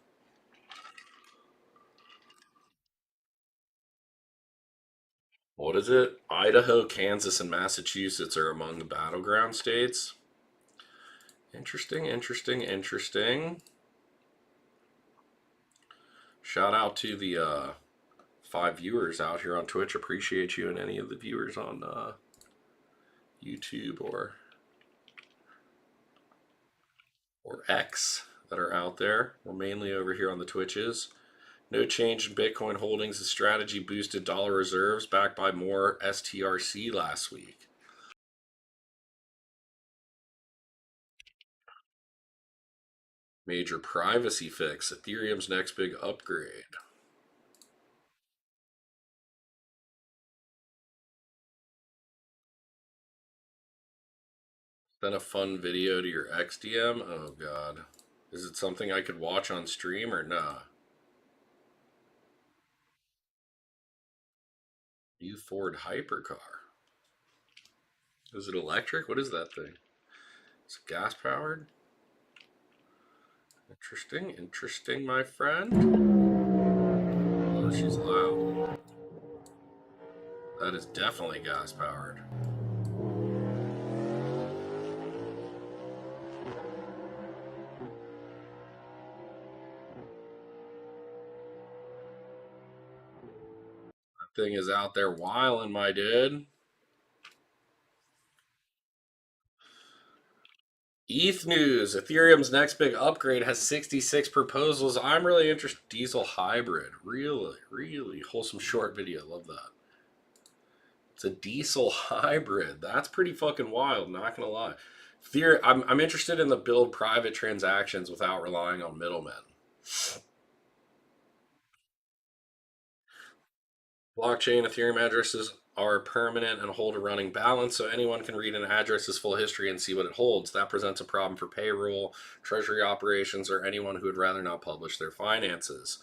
What is it? Idaho, Kansas, and Massachusetts are among the battleground states. Interesting, interesting, interesting. Shout out to the 5 viewers out here on Twitch. Appreciate you, and any of the viewers on YouTube or X that are out there. We're mainly over here on the Twitches. No change in Bitcoin holdings. The strategy boosted dollar reserves backed by more STRC last week. Major privacy fix. Ethereum's next big upgrade. Send a fun video to your XDM. Oh god. Is it something I could watch on stream or nah? New Ford hypercar. Is it electric? What is that thing? Is it gas powered? Interesting, interesting, my friend. Oh, she's loud. That is definitely gas powered. That thing is out there wilding, my dude. ETH news. Ethereum's next big upgrade has 66 proposals. I'm really interested. Diesel hybrid. Really, really wholesome short video. Love that. It's a diesel hybrid. That's pretty fucking wild, not gonna lie. I'm interested in the build private transactions without relying on middlemen. Blockchain Ethereum addresses are permanent and hold a running balance, so anyone can read an address's full history and see what it holds. That presents a problem for payroll, treasury operations, or anyone who would rather not publish their finances.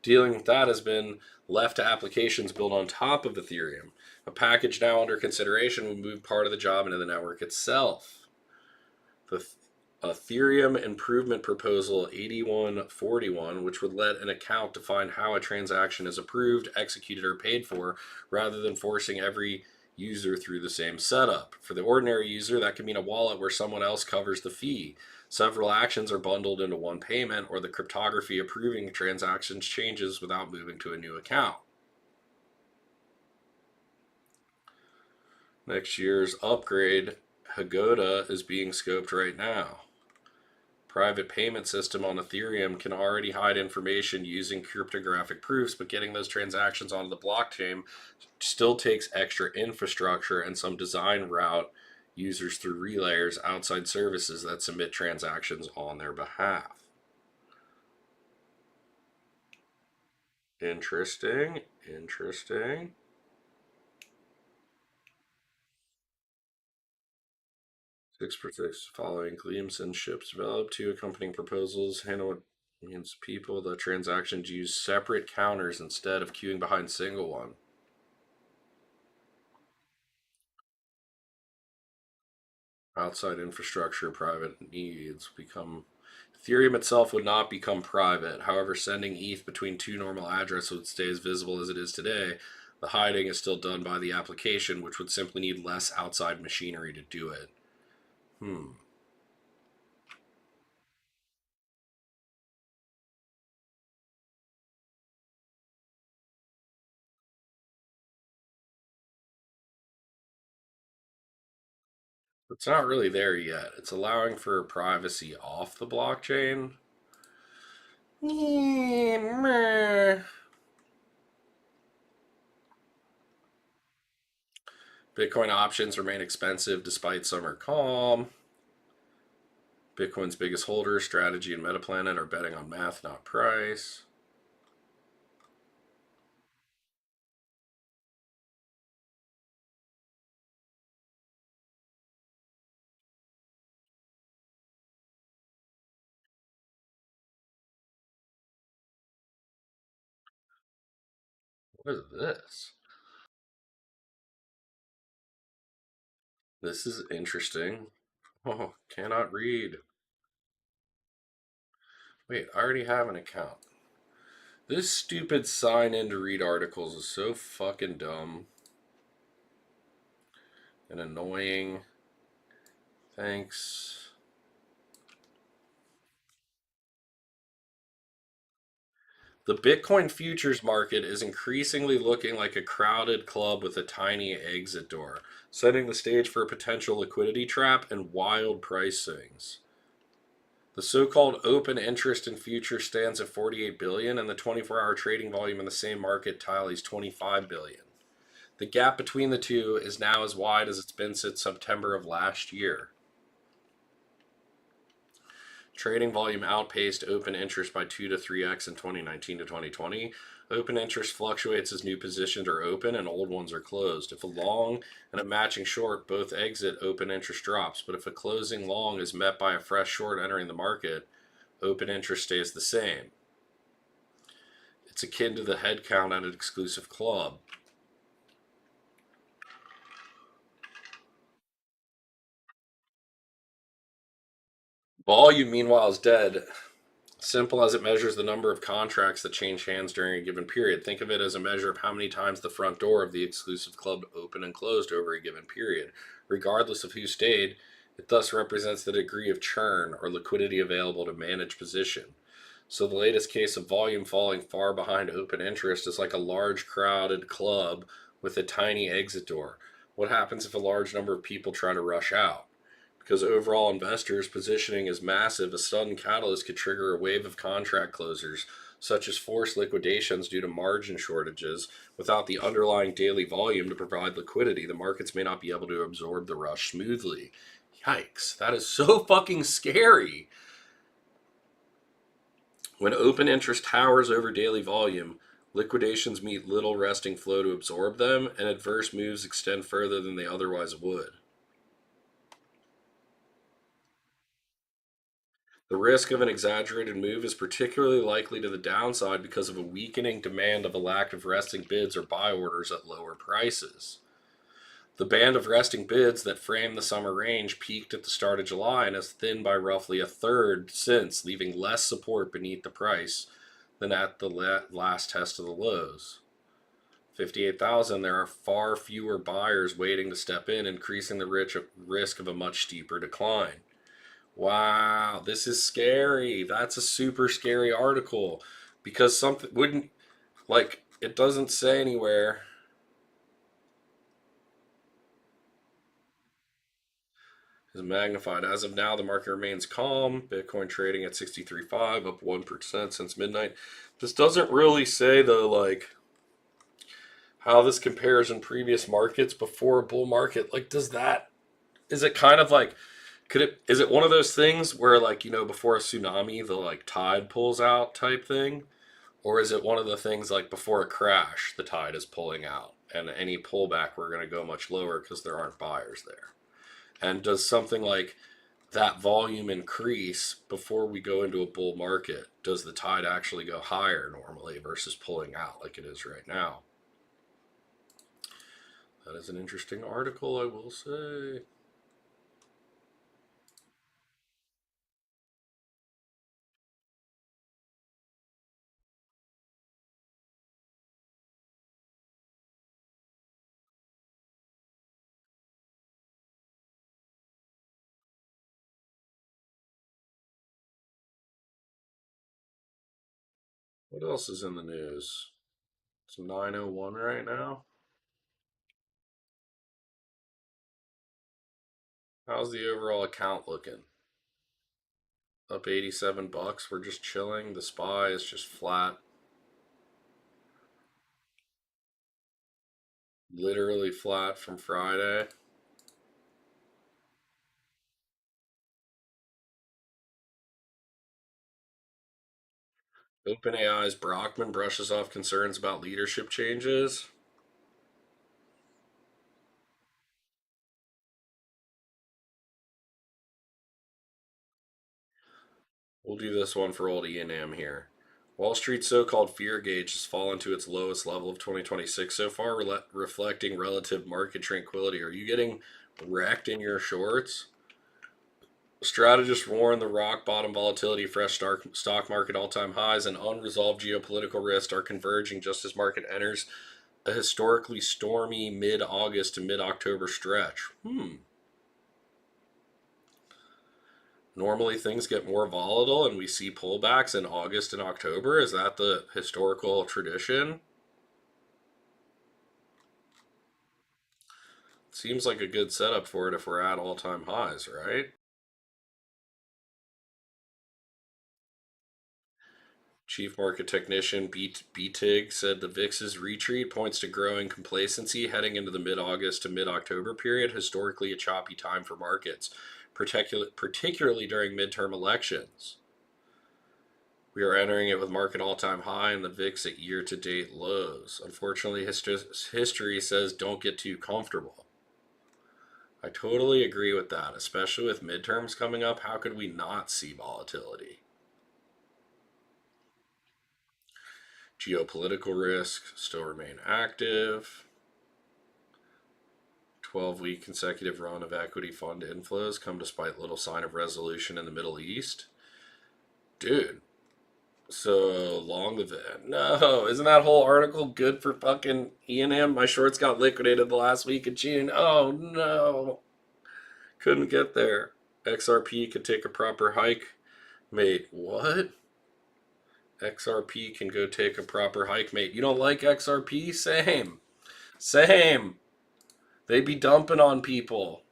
Dealing with that has been left to applications built on top of Ethereum. A package now under consideration would move part of the job into the network itself. The Ethereum Improvement Proposal 8141, which would let an account define how a transaction is approved, executed, or paid for, rather than forcing every user through the same setup. For the ordinary user, that can mean a wallet where someone else covers the fee. Several actions are bundled into one payment, or the cryptography approving transactions changes without moving to a new account. Next year's upgrade, Hagota, is being scoped right now. Private payment system on Ethereum can already hide information using cryptographic proofs, but getting those transactions onto the blockchain still takes extra infrastructure and some design route users through relayers outside services that submit transactions on their behalf. Interesting. 6 following claims and ships developed. 2 accompanying proposals handle against people. The transactions use separate counters instead of queuing behind single one. Outside infrastructure, private needs become. Ethereum itself would not become private. However, sending ETH between 2 normal addresses would stay as visible as it is today. The hiding is still done by the application, which would simply need less outside machinery to do it. It's not really there yet. It's allowing for privacy off the blockchain. Bitcoin options remain expensive despite summer calm. Bitcoin's biggest holders, Strategy and Metaplanet, are betting on math, not price. What is this? This is interesting. Oh, cannot read. Wait, I already have an account. This stupid sign in to read articles is so fucking dumb and annoying. Thanks. The Bitcoin futures market is increasingly looking like a crowded club with a tiny exit door, setting the stage for a potential liquidity trap and wild price swings. The so-called open interest in futures stands at 48 billion, and the 24-hour trading volume in the same market tallies 25 billion. The gap between the two is now as wide as it's been since September of last year. Trading volume outpaced open interest by 2 to 3x in 2019 to 2020. Open interest fluctuates as new positions are open and old ones are closed. If a long and a matching short both exit, open interest drops. But if a closing long is met by a fresh short entering the market, open interest stays the same. It's akin to the head count at an exclusive club. Volume, meanwhile, is dead. Simple as it measures the number of contracts that change hands during a given period. Think of it as a measure of how many times the front door of the exclusive club opened and closed over a given period. Regardless of who stayed, it thus represents the degree of churn or liquidity available to manage position. So the latest case of volume falling far behind open interest is like a large crowded club with a tiny exit door. What happens if a large number of people try to rush out? Because overall investors' positioning is massive, a sudden catalyst could trigger a wave of contract closures, such as forced liquidations due to margin shortages. Without the underlying daily volume to provide liquidity, the markets may not be able to absorb the rush smoothly. Yikes, that is so fucking scary. When open interest towers over daily volume, liquidations meet little resting flow to absorb them, and adverse moves extend further than they otherwise would. The risk of an exaggerated move is particularly likely to the downside because of a weakening demand of a lack of resting bids or buy orders at lower prices. The band of resting bids that framed the summer range peaked at the start of July and has thinned by roughly a third since, leaving less support beneath the price than at the last test of the lows. 58,000, there are far fewer buyers waiting to step in, increasing the risk of a much steeper decline. Wow, this is scary. That's a super scary article because something wouldn't, like, it doesn't say anywhere is magnified. As of now, the market remains calm. Bitcoin trading at 63.5, up 1% since midnight. This doesn't really say the like how this compares in previous markets before a bull market. Like, does that, is it kind of like, could it, is it one of those things where, like, before a tsunami the like tide pulls out type thing, or is it one of the things like before a crash the tide is pulling out and any pullback we're going to go much lower because there aren't buyers there? And does something like that volume increase before we go into a bull market? Does the tide actually go higher normally versus pulling out like it is right now? That is an interesting article, I will say. What else is in the news? It's 9:01 right now. How's the overall account looking? Up 87 bucks. We're just chilling. The SPY is just flat. Literally flat from Friday. OpenAI's Brockman brushes off concerns about leadership changes. We'll do this one for old E&M here. Wall Street's so-called fear gauge has fallen to its lowest level of 2026 so far, reflecting relative market tranquility. Are you getting wrecked in your shorts? Strategists warn the rock bottom volatility, fresh stock market all-time highs, and unresolved geopolitical risks are converging just as market enters a historically stormy mid-August to mid-October stretch. Normally things get more volatile and we see pullbacks in August and October. Is that the historical tradition? Seems like a good setup for it if we're at all-time highs, right? Chief market technician BTIG said the VIX's retreat points to growing complacency heading into the mid-August to mid-October period, historically a choppy time for markets, particularly during midterm elections. We are entering it with market all-time high and the VIX at year-to-date lows. Unfortunately, history says don't get too comfortable. I totally agree with that, especially with midterms coming up. How could we not see volatility? Geopolitical risks still remain active. 12-week consecutive run of equity fund inflows come despite little sign of resolution in the Middle East. Dude, so long the no, isn't that whole article good for fucking E&M? My shorts got liquidated the last week of June. Oh no, couldn't get there. XRP could take a proper hike. Mate, what? XRP can go take a proper hike, mate. You don't like XRP? Same. Same. They be dumping on people.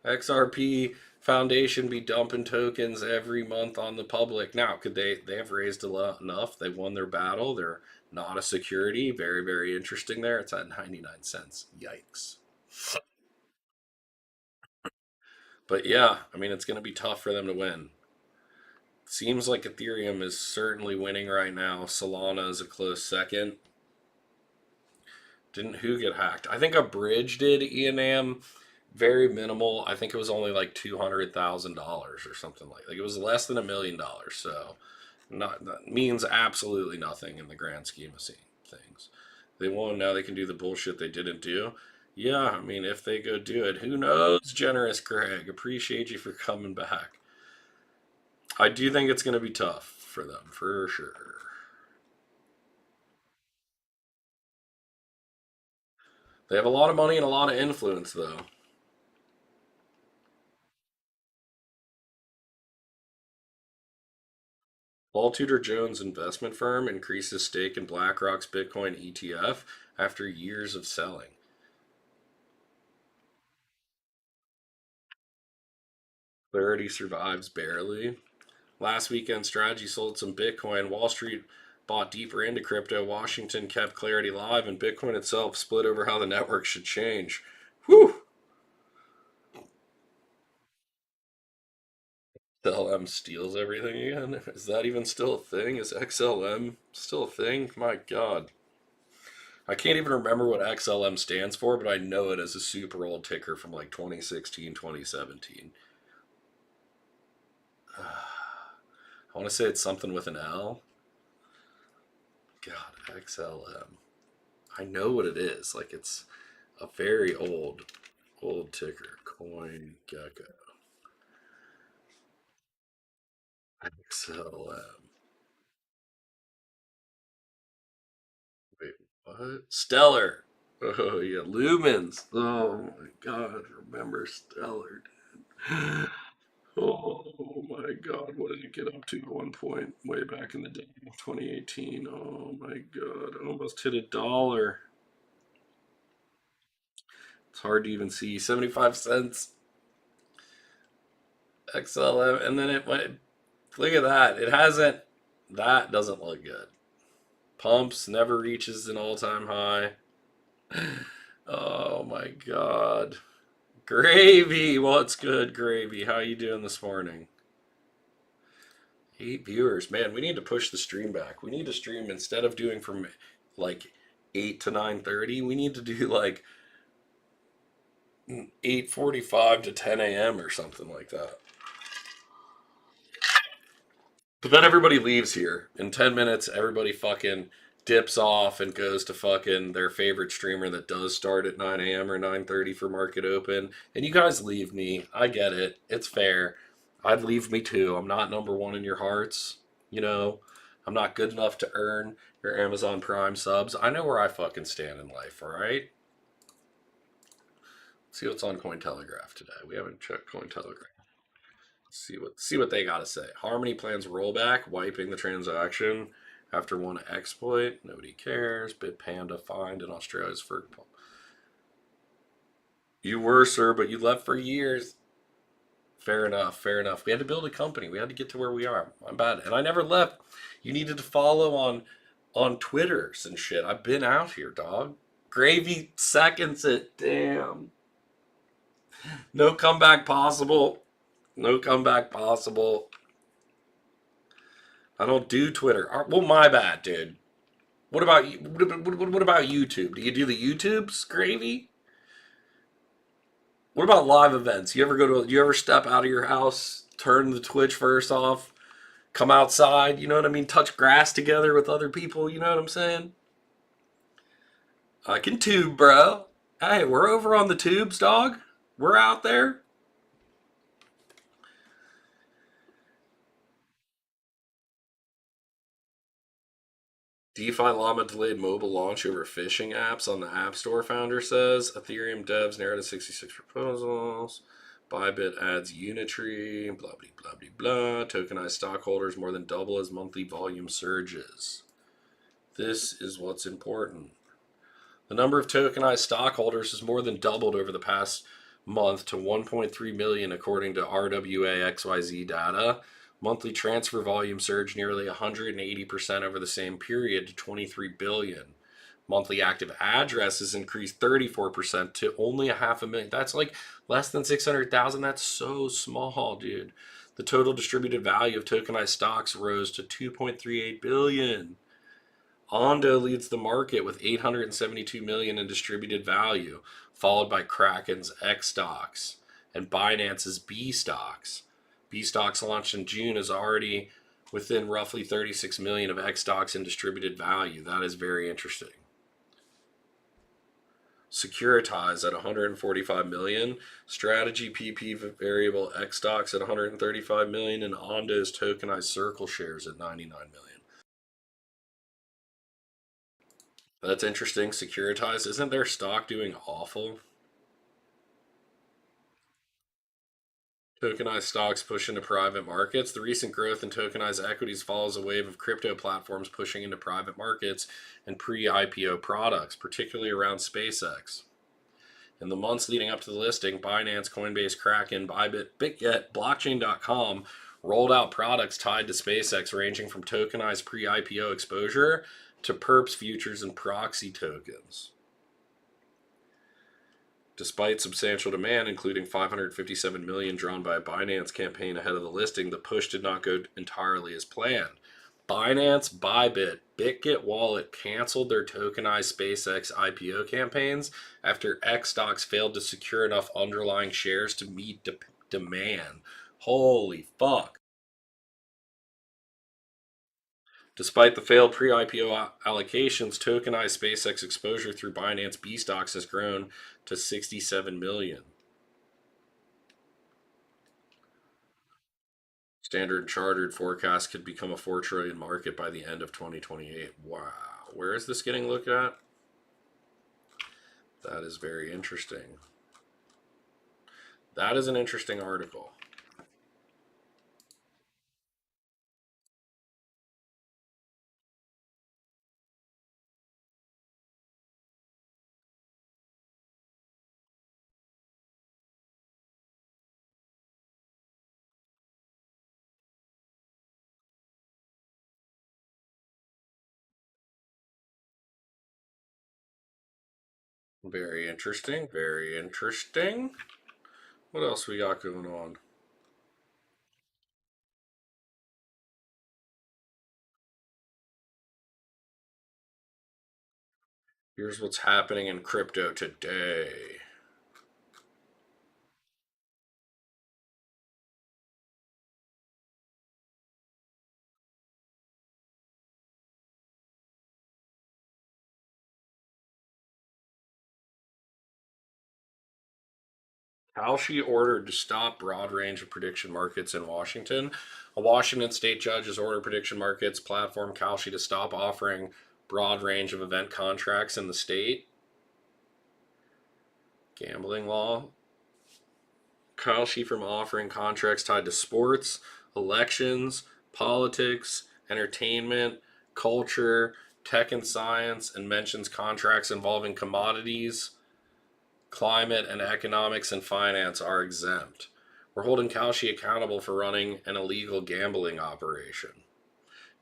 XRP Foundation be dumping tokens every month on the public. Now, could they have raised enough? They won their battle. They're not a security. Very, very interesting there. It's at 99 cents. Yikes. But yeah, I mean, it's going to be tough for them to win. Seems like Ethereum is certainly winning right now. Solana is a close second. Didn't who get hacked? I think a bridge did, E&M. Very minimal. I think it was only like $200,000 or something like it was less than $1 million. So not that means absolutely nothing in the grand scheme of things. They won. Now they can do the bullshit they didn't do. Yeah, I mean, if they go do it, who knows? Generous Greg, appreciate you for coming back. I do think it's going to be tough for them for sure. They have a lot of money and a lot of influence, though. Paul Tudor Jones investment firm increases stake in BlackRock's Bitcoin ETF after years of selling. Clarity survives barely. Last weekend, Strategy sold some Bitcoin. Wall Street bought deeper into crypto. Washington kept Clarity live, and Bitcoin itself split over how the network should change. Whew! XLM steals everything again. Is that even still a thing? Is XLM still a thing? My God. I can't even remember what XLM stands for, but I know it as a super old ticker from like 2016, 2017. I want to say it's something with an L. God, XLM. I know what it is. Like it's a very old ticker. Coin Gecko. XLM. Wait, what? Stellar. Oh yeah, Lumens. Oh my God, remember Stellar, dude. Oh my God, what did it get up to at one point way back in the day, 2018? Oh my God, almost hit $1. It's hard to even see. 75 cents XLM, and then it went. Look at that. It hasn't. That doesn't look good. Pumps never reaches an all-time high. Oh my God. Gravy, what's good, Gravy? How you doing this morning? 8 viewers, man. We need to push the stream back. We need to stream instead of doing from like 8 to 9:30. We need to do like 8:45 to 10 a.m. or something like that. But then everybody leaves here. In 10 minutes, everybody fucking dips off and goes to fucking their favorite streamer that does start at 9 a.m. or 9:30 for market open. And you guys leave me. I get it. It's fair. I'd leave me too. I'm not number one in your hearts. You know, I'm not good enough to earn your Amazon Prime subs. I know where I fucking stand in life, all right? See what's on Cointelegraph today. We haven't checked Cointelegraph. See what they got to say. Harmony plans rollback, wiping the transaction after one exploit. Nobody cares. Bitpanda fined in Australia's for. You were, sir, but you left for years. Fair enough. Fair enough. We had to build a company. We had to get to where we are. I'm bad, and I never left. You needed to follow on Twitters and shit. I've been out here, dog. Gravy seconds it. Damn. No comeback possible. No comeback possible. I don't do Twitter. Well, my bad, dude. What about you? What about YouTube? Do you do the YouTubes, Gravy? What about live events? You ever step out of your house, turn the Twitch first off, come outside? You know what I mean? Touch grass together with other people. You know what I'm saying? I can tube, bro. Hey, we're over on the tubes, dog. We're out there. DeFi Llama delayed mobile launch over phishing apps on the App Store, founder says. Ethereum devs narrowed to 66 proposals. Bybit adds Unitree. Blah, blah, blah, blah, blah. Tokenized stockholders more than double as monthly volume surges. This is what's important. The number of tokenized stockholders has more than doubled over the past month to 1.3 million, according to RWA XYZ data. Monthly transfer volume surged nearly 180% over the same period to 23 billion. Monthly active addresses increased 34% to only a half a million. That's like less than 600,000. That's so small, dude. The total distributed value of tokenized stocks rose to 2.38 billion. Ondo leads the market with 872 million in distributed value, followed by Kraken's X stocks and Binance's B stocks. B stocks launched in June is already within roughly 36 million of X stocks in distributed value. That is very interesting. Securitize at 145 million, Strategy PP variable X stocks at 135 million, and Ondo's tokenized Circle shares at 99 million. That's interesting. Securitize, isn't their stock doing awful? Tokenized stocks push into private markets. The recent growth in tokenized equities follows a wave of crypto platforms pushing into private markets and pre IPO products, particularly around SpaceX. In the months leading up to the listing, Binance, Coinbase, Kraken, Bybit, BitGet, Blockchain.com rolled out products tied to SpaceX ranging from tokenized pre IPO exposure to perps futures and proxy tokens. Despite substantial demand, including 557 million drawn by a Binance campaign ahead of the listing, the push did not go entirely as planned. Binance, Bybit, BitGet Wallet canceled their tokenized SpaceX IPO campaigns after X stocks failed to secure enough underlying shares to meet demand. Holy fuck. Despite the failed pre IPO allocations, tokenized SpaceX exposure through Binance B stocks has grown to 67 million. Standard Chartered forecast could become a 4 trillion market by the end of 2028. Wow. Where is this getting looked at? That is very interesting. That is an interesting article. Very interesting. Very interesting. What else we got going on? Here's what's happening in crypto today. Kalshi ordered to stop broad range of prediction markets in Washington. A Washington state judge has ordered prediction markets platform Kalshi to stop offering broad range of event contracts in the state. Gambling law. Kalshi from offering contracts tied to sports, elections, politics, entertainment, culture, tech and science, and mentions contracts involving commodities, climate, and economics and finance are exempt. We're holding Kalshi accountable for running an illegal gambling operation.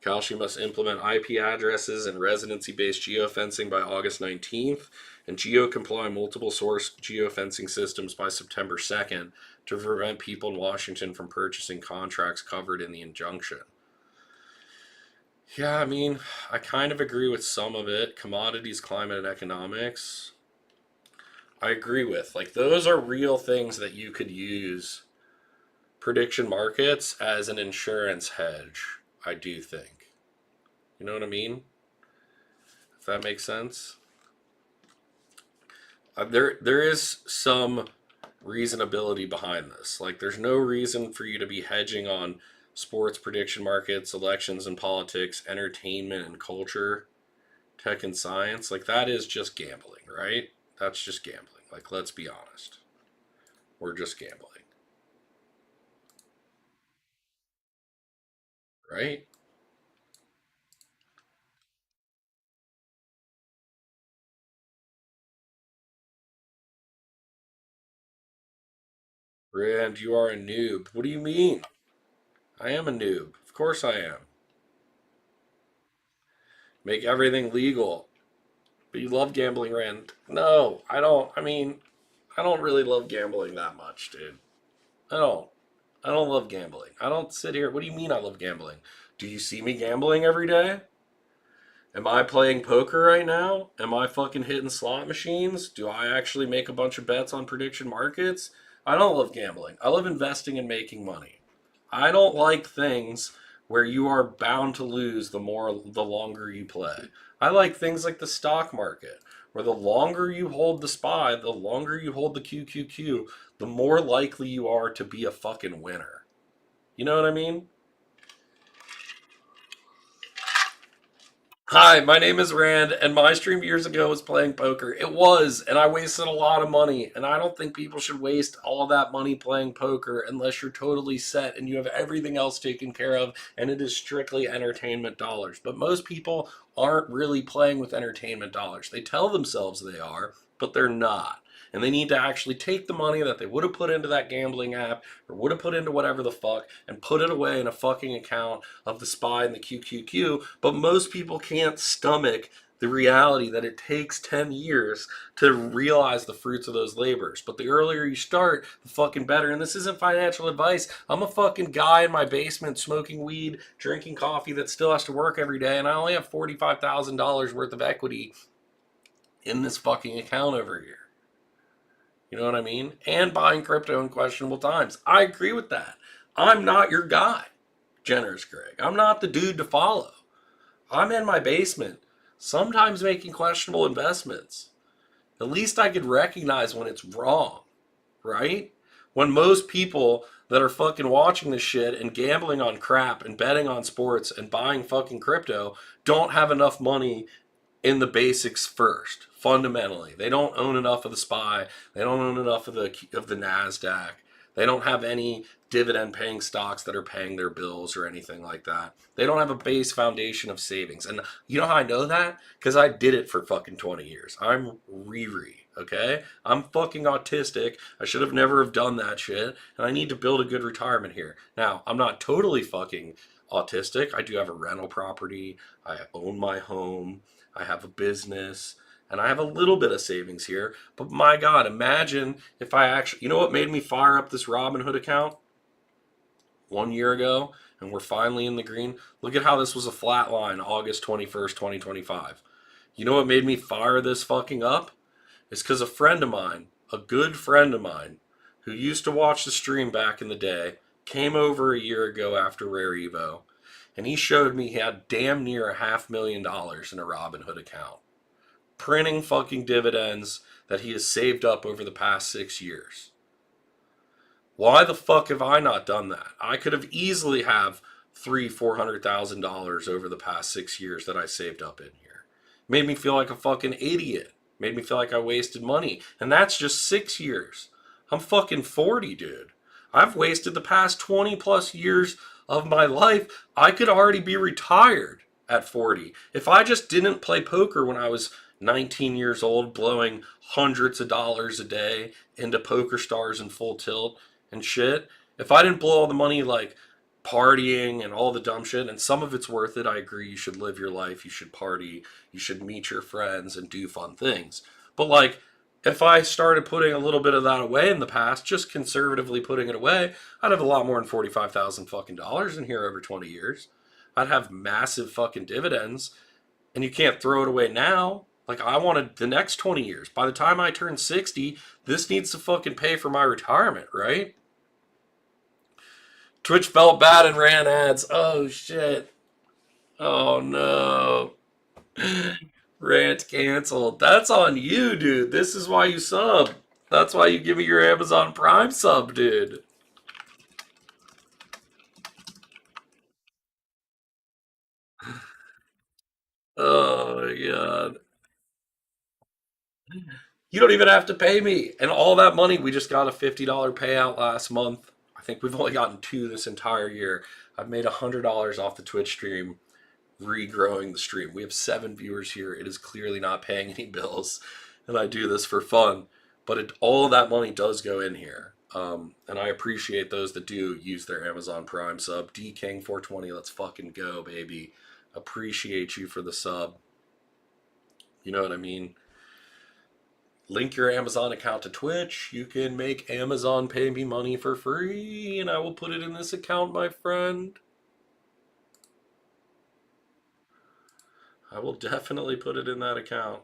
Kalshi must implement IP addresses and residency-based geofencing by August 19th and geo-comply multiple source geofencing systems by September 2nd to prevent people in Washington from purchasing contracts covered in the injunction. Yeah, I mean, I kind of agree with some of it. Commodities, climate, and economics. I agree with. Like, those are real things that you could use prediction markets as an insurance hedge, I do think. You know what I mean? If that makes sense. There is some reasonability behind this. Like, there's no reason for you to be hedging on sports prediction markets, elections and politics, entertainment and culture, tech and science. Like, that is just gambling, right? That's just gambling. Like, let's be honest. We're just gambling, right? Rand, you are a noob. What do you mean? I am a noob. Of course I am. Make everything legal. But you love gambling, Rand. No, I don't. I mean, I don't really love gambling that much, dude. I don't. I don't love gambling. I don't sit here. What do you mean I love gambling? Do you see me gambling every day? Am I playing poker right now? Am I fucking hitting slot machines? Do I actually make a bunch of bets on prediction markets? I don't love gambling. I love investing and making money. I don't like things where you are bound to lose the longer you play. I like things like the stock market, where the longer you hold the SPY, the longer you hold the QQQ, the more likely you are to be a fucking winner. You know what I mean? Hi, my name is Rand, and my stream years ago was playing poker. It was, and I wasted a lot of money. And I don't think people should waste all that money playing poker unless you're totally set and you have everything else taken care of, and it is strictly entertainment dollars. But most people aren't really playing with entertainment dollars. They tell themselves they are, but they're not. And they need to actually take the money that they would have put into that gambling app or would have put into whatever the fuck and put it away in a fucking account of the SPY and the QQQ. But most people can't stomach the reality that it takes 10 years to realize the fruits of those labors. But the earlier you start, the fucking better. And this isn't financial advice. I'm a fucking guy in my basement smoking weed, drinking coffee that still has to work every day, and I only have $45,000 worth of equity in this fucking account over here. You know what I mean? And buying crypto in questionable times. I agree with that. I'm not your guy, Generous Greg. I'm not the dude to follow. I'm in my basement, sometimes making questionable investments. At least I could recognize when it's wrong, right? When most people that are fucking watching this shit and gambling on crap and betting on sports and buying fucking crypto don't have enough money in the basics first. Fundamentally, they don't own enough of the SPY. They don't own enough of the Nasdaq. They don't have any dividend paying stocks that are paying their bills or anything like that. They don't have a base foundation of savings. And you know how I know that? Because I did it for fucking 20 years. I'm Riri, okay? I'm fucking autistic. I should have never have done that shit. And I need to build a good retirement here. Now, I'm not totally fucking autistic. I do have a rental property. I own my home. I have a business, and I have a little bit of savings here. But my God, imagine if I actually, you know what made me fire up this Robinhood account 1 year ago, and we're finally in the green? Look at how this was a flat line August 21st, 2025. You know what made me fire this fucking up? It's because a friend of mine, a good friend of mine, who used to watch the stream back in the day, came over a year ago after Rare Evo, and he showed me he had damn near $500,000 in a Robinhood account, printing fucking dividends that he has saved up over the past 6 years. Why the fuck have I not done that? I could have easily have $300,000-400,000 over the past 6 years that I saved up in here. Made me feel like a fucking idiot. Made me feel like I wasted money. And that's just 6 years. I'm fucking 40, dude. I've wasted the past 20 plus years of my life. I could already be retired at 40. If I just didn't play poker when I was 19 years old, blowing hundreds of dollars a day into Poker Stars and Full Tilt and shit, if I didn't blow all the money like partying and all the dumb shit, and some of it's worth it, I agree, you should live your life, you should party, you should meet your friends and do fun things. But like, if I started putting a little bit of that away in the past, just conservatively putting it away, I'd have a lot more than 45,000 fucking dollars in here over 20 years. I'd have massive fucking dividends, and you can't throw it away now. Like, I wanted the next 20 years. By the time I turn 60, this needs to fucking pay for my retirement, right? Twitch felt bad and ran ads. Oh shit. Oh no. Rant canceled. That's on you, dude. This is why you sub. That's why you give me your Amazon Prime sub, dude. Oh my god. You don't even have to pay me. And all that money, we just got a $50 payout last month. I think we've only gotten two this entire year. I've made $100 off the Twitch stream, regrowing the stream. We have 7 viewers here. It is clearly not paying any bills, and I do this for fun. But all of that money does go in here. And I appreciate those that do use their Amazon Prime sub. D King 420, let's fucking go, baby. Appreciate you for the sub. You know what I mean? Link your Amazon account to Twitch. You can make Amazon pay me money for free, and I will put it in this account, my friend. I will definitely put it in that account.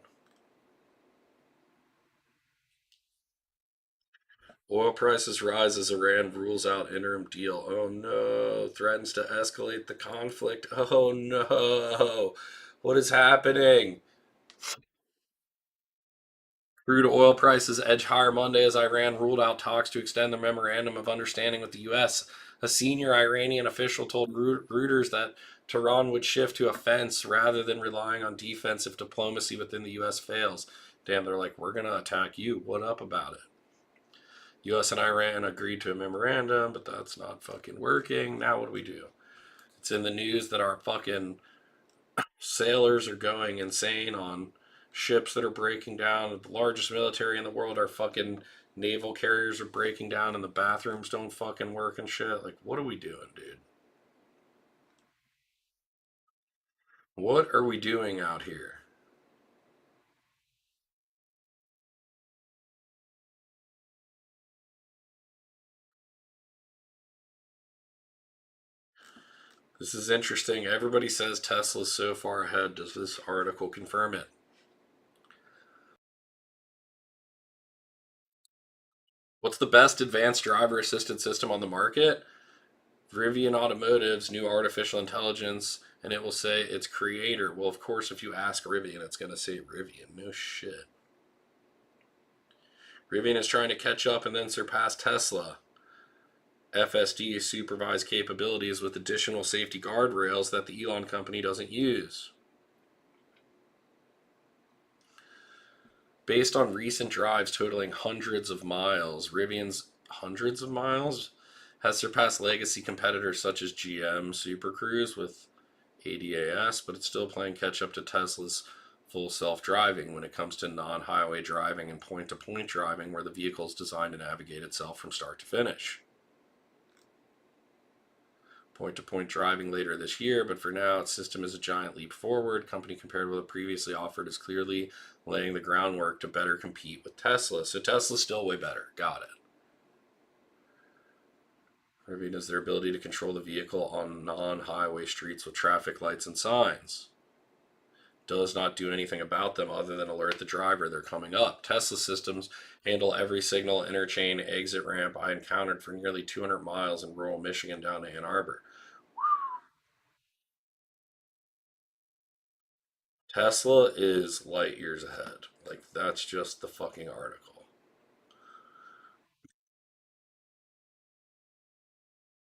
Oil prices rise as Iran rules out interim deal. Oh no. Threatens to escalate the conflict. Oh no. What is happening? Crude oil prices edge higher Monday as Iran ruled out talks to extend the memorandum of understanding with the U.S. A senior Iranian official told Reuters that Tehran would shift to offense rather than relying on defensive diplomacy within the U.S. fails. Damn, they're like, we're going to attack you. What up about it? U.S. and Iran agreed to a memorandum, but that's not fucking working. Now what do we do? It's in the news that our fucking sailors are going insane on ships that are breaking down. The largest military in the world, our fucking naval carriers are breaking down and the bathrooms don't fucking work and shit. Like, what are we doing, dude? What are we doing out here? This is interesting. Everybody says Tesla's so far ahead. Does this article confirm it? What's the best advanced driver assistance system on the market? Rivian Automotive's new artificial intelligence, and it will say its creator. Well, of course, if you ask Rivian, it's going to say Rivian. No shit. Rivian is trying to catch up and then surpass Tesla. FSD supervised capabilities with additional safety guardrails that the Elon company doesn't use. Based on recent drives totaling hundreds of miles, Rivian's hundreds of miles has surpassed legacy competitors such as GM Super Cruise with ADAS, but it's still playing catch up to Tesla's full self driving when it comes to non highway driving and point to point driving, where the vehicle is designed to navigate itself from start to finish. Point to point driving later this year, but for now, its system is a giant leap forward. Company compared with what previously offered is clearly laying the groundwork to better compete with Tesla. So Tesla's still way better. Got it. Rivian is their ability to control the vehicle on non highway streets with traffic lights and signs. Does not do anything about them other than alert the driver they're coming up. Tesla systems handle every signal, interchange, exit ramp I encountered for nearly 200 miles in rural Michigan down to Ann Arbor. Tesla is light years ahead. Like, that's just the fucking article.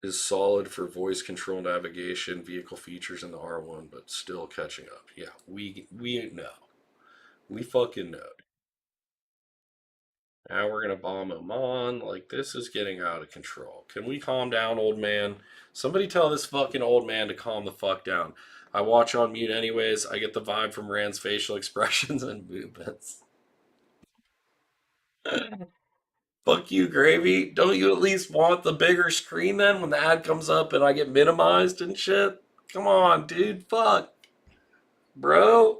Is solid for voice control navigation, vehicle features in the R1, but still catching up. Yeah, we know. We fucking know. Now we're gonna bomb Oman. Like, this is getting out of control. Can we calm down, old man? Somebody tell this fucking old man to calm the fuck down. I watch on mute anyways. I get the vibe from Rand's facial expressions and movements. Fuck you, Gravy. Don't you at least want the bigger screen then when the ad comes up and I get minimized and shit? Come on, dude. Fuck. Bro.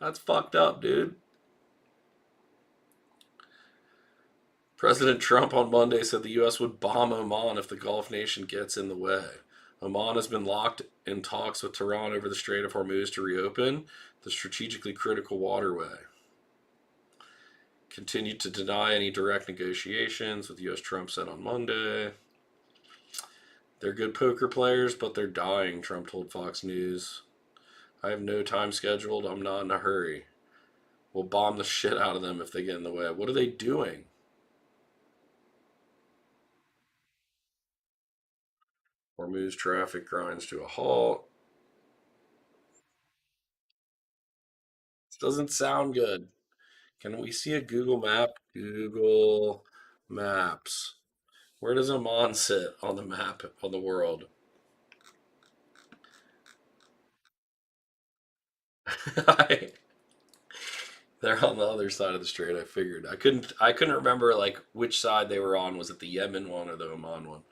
That's fucked up, dude. President Trump on Monday said the U.S. would bomb Oman if the Gulf nation gets in the way. Oman has been locked in talks with Tehran over the Strait of Hormuz to reopen the strategically critical waterway. Continued to deny any direct negotiations with U.S. Trump said on Monday. They're good poker players, but they're dying, Trump told Fox News. I have no time scheduled. I'm not in a hurry. We'll bomb the shit out of them if they get in the way. What are they doing? Hormuz traffic grinds to a halt. This doesn't sound good. Can we see a Google map? Google Maps. Where does Oman sit on the map of the world? They're on the other side of the strait. I figured. I couldn't remember like which side they were on. Was it the Yemen one or the Oman one?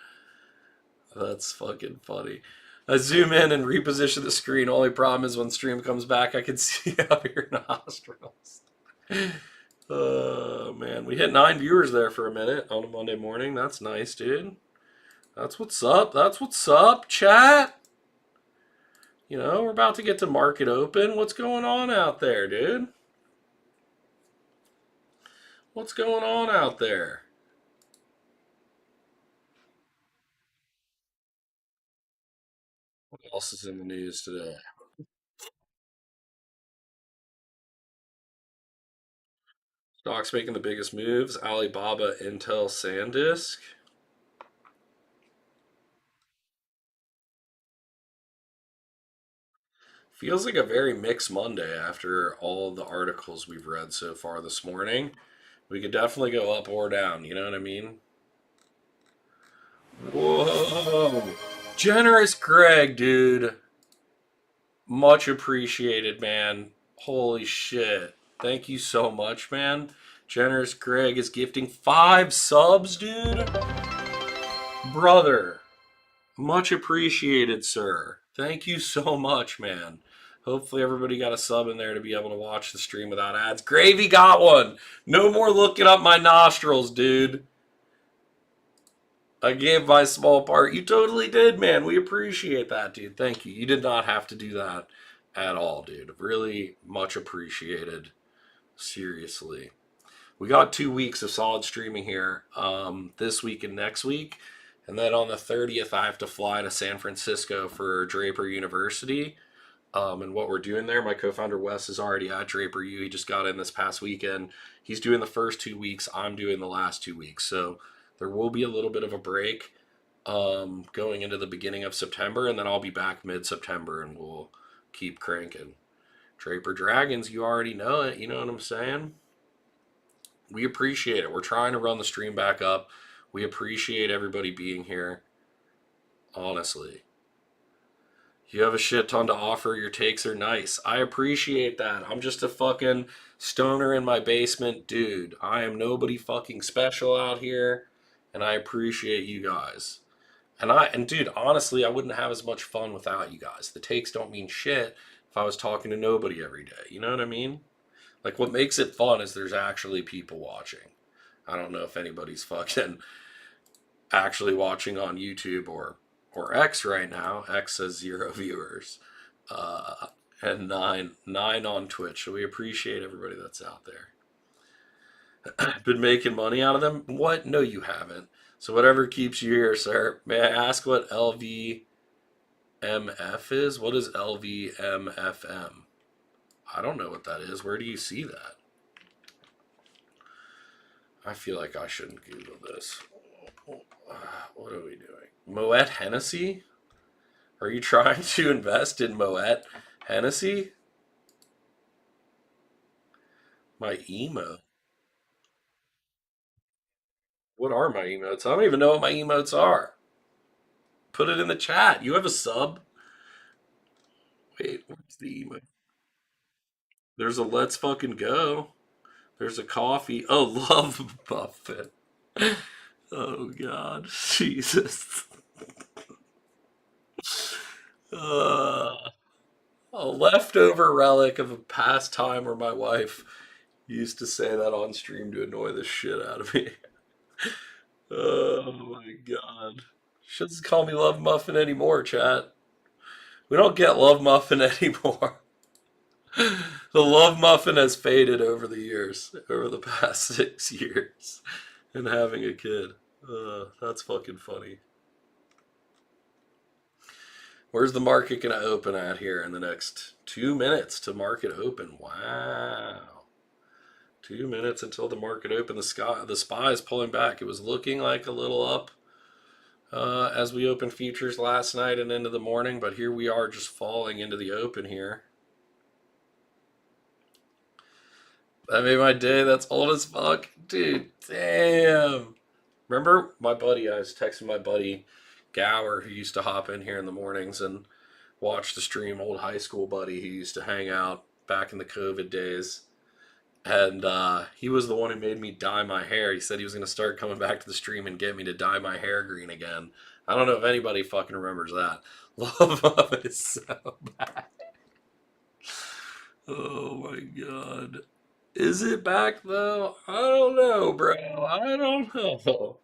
That's fucking funny. I zoom in and reposition the screen. Only problem is when stream comes back, I can see out of your nostrils. Oh man, we hit 9 viewers there for a minute on a Monday morning. That's nice, dude. That's what's up. That's what's up, chat. We're about to get to market open. What's going on out there, dude? What's going on out there? What else is in the news today? Stocks making the biggest moves. Alibaba, Intel, SanDisk. Feels like a very mixed Monday after all the articles we've read so far this morning. We could definitely go up or down, you know what I mean? Whoa. Generous Greg, dude. Much appreciated, man. Holy shit. Thank you so much, man. Generous Greg is gifting 5 subs, dude. Brother, much appreciated, sir. Thank you so much, man. Hopefully everybody got a sub in there to be able to watch the stream without ads. Gravy got one. No more looking up my nostrils, dude. I gave my small part. You totally did, man. We appreciate that, dude. Thank you. You did not have to do that at all, dude. Really much appreciated. Seriously. We got 2 weeks of solid streaming here this week and next week. And then on the 30th, I have to fly to San Francisco for Draper University. And what we're doing there, my co-founder Wes is already at Draper U. He just got in this past weekend. He's doing the first 2 weeks. I'm doing the last 2 weeks. So there will be a little bit of a break going into the beginning of September, and then I'll be back mid-September, and we'll keep cranking. Draper Dragons, you already know it. You know what I'm saying? We appreciate it. We're trying to run the stream back up. We appreciate everybody being here. Honestly. You have a shit ton to offer. Your takes are nice. I appreciate that. I'm just a fucking stoner in my basement dude. I am nobody fucking special out here, and I appreciate you guys. And dude, honestly, I wouldn't have as much fun without you guys. The takes don't mean shit if I was talking to nobody every day. You know what I mean? Like what makes it fun is there's actually people watching. I don't know if anybody's fucking actually watching on YouTube or X right now. X says 0 viewers, and nine on Twitch. So we appreciate everybody that's out there. Been making money out of them? What? No, you haven't. So whatever keeps you here, sir. May I ask what LVMF is? What is LVMFM? I don't know what that is. Where do you see that? I feel like I shouldn't Google this. What are we doing? Moet Hennessy? Are you trying to invest in Moet Hennessy? My emo. What are my emotes? I don't even know what my emotes are. Put it in the chat. You have a sub? Wait, what's the emote? There's a let's fucking go. There's a coffee. Oh, love Buffett. Oh God, Jesus. Uh, a leftover relic of a past time where my wife used to say that on stream to annoy the shit out of me. Oh my God. She doesn't call me Love Muffin anymore, chat. We don't get Love Muffin anymore. The Love Muffin has faded over the years, over the past 6 years, and having a kid. That's fucking funny. Where's the market going to open at here in the next 2 minutes to market open? Wow. 2 minutes until the market open. The SPY is pulling back. It was looking like a little up as we opened futures last night and into the morning, but here we are just falling into the open here. That made my day. That's old as fuck. Dude, damn. Remember my buddy? I was texting my buddy Gower, who used to hop in here in the mornings and watch the stream. Old high school buddy who used to hang out back in the COVID days. And he was the one who made me dye my hair. He said he was going to start coming back to the stream and get me to dye my hair green again. I don't know if anybody fucking remembers that. Love of it is so bad. Oh my God. Is it back though? I don't know, bro. I don't know.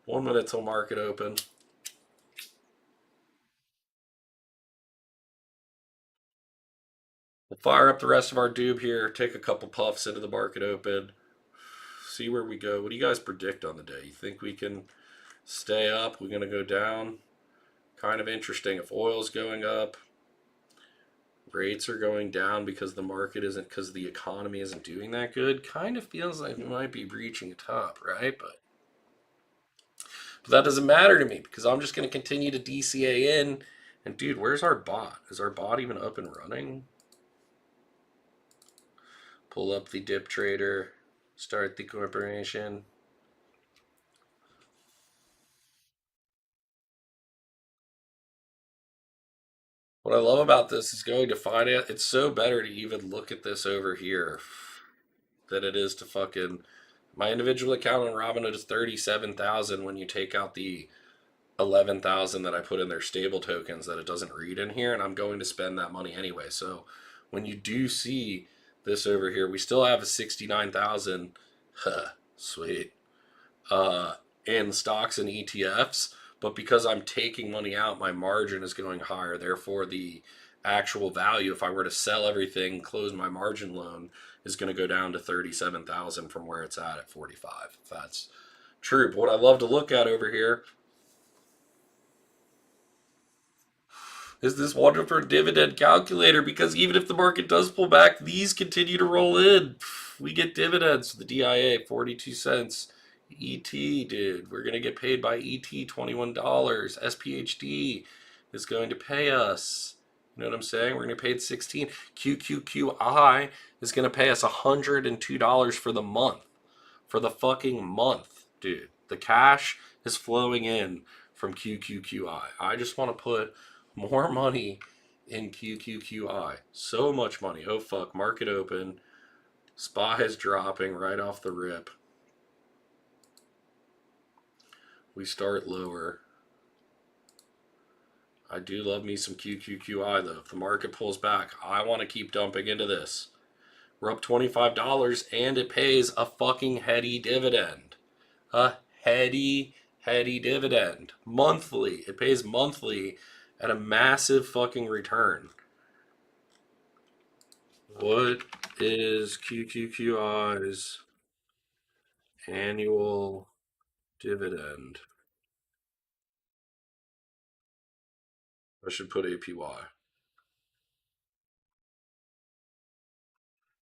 1 minute till market open. We'll fire up the rest of our doob here, take a couple puffs into the market open, see where we go. What do you guys predict on the day? You think we can stay up? We're going to go down? Kind of interesting. If oil's going up, rates are going down because the market isn't, because the economy isn't doing that good, kind of feels like we might be reaching a top, right? But that doesn't matter to me because I'm just going to continue to DCA in And dude, where's our bot? Is our bot even up and running? Pull up the dip trader, start the corporation. What I love about this is going to find it. It's so better to even look at this over here than it is to fucking. My individual account on Robinhood is 37,000 when you take out the 11,000 that I put in their stable tokens that it doesn't read in here, and I'm going to spend that money anyway. So when you do see this over here, we still have a 69,000. Huh, sweet. uh, in stocks and ETFs, but because I'm taking money out, my margin is going higher. Therefore, the actual value, if I were to sell everything, close my margin loan, is going to go down to 37,000 from where it's at 45. If that's true. But what I love to look at over here is this wonderful dividend calculator, because even if the market does pull back, these continue to roll in. We get dividends. The DIA, 42 cents. ET, dude, we're going to get paid by ET $21. SPHD is going to pay us. You know what I'm saying? We're going to pay it 16. QQQI is going to pay us $102 for the month. For the fucking month, dude. The cash is flowing in from QQQI. I just want to put more money in QQQI. So much money. Oh fuck, market open. SPY is dropping right off the rip. We start lower. I do love me some QQQI though. If the market pulls back, I want to keep dumping into this. We're up $25 and it pays a fucking heady dividend. A heady dividend. Monthly. It pays monthly at a massive fucking return. What is QQQI's annual dividend? I should put APY.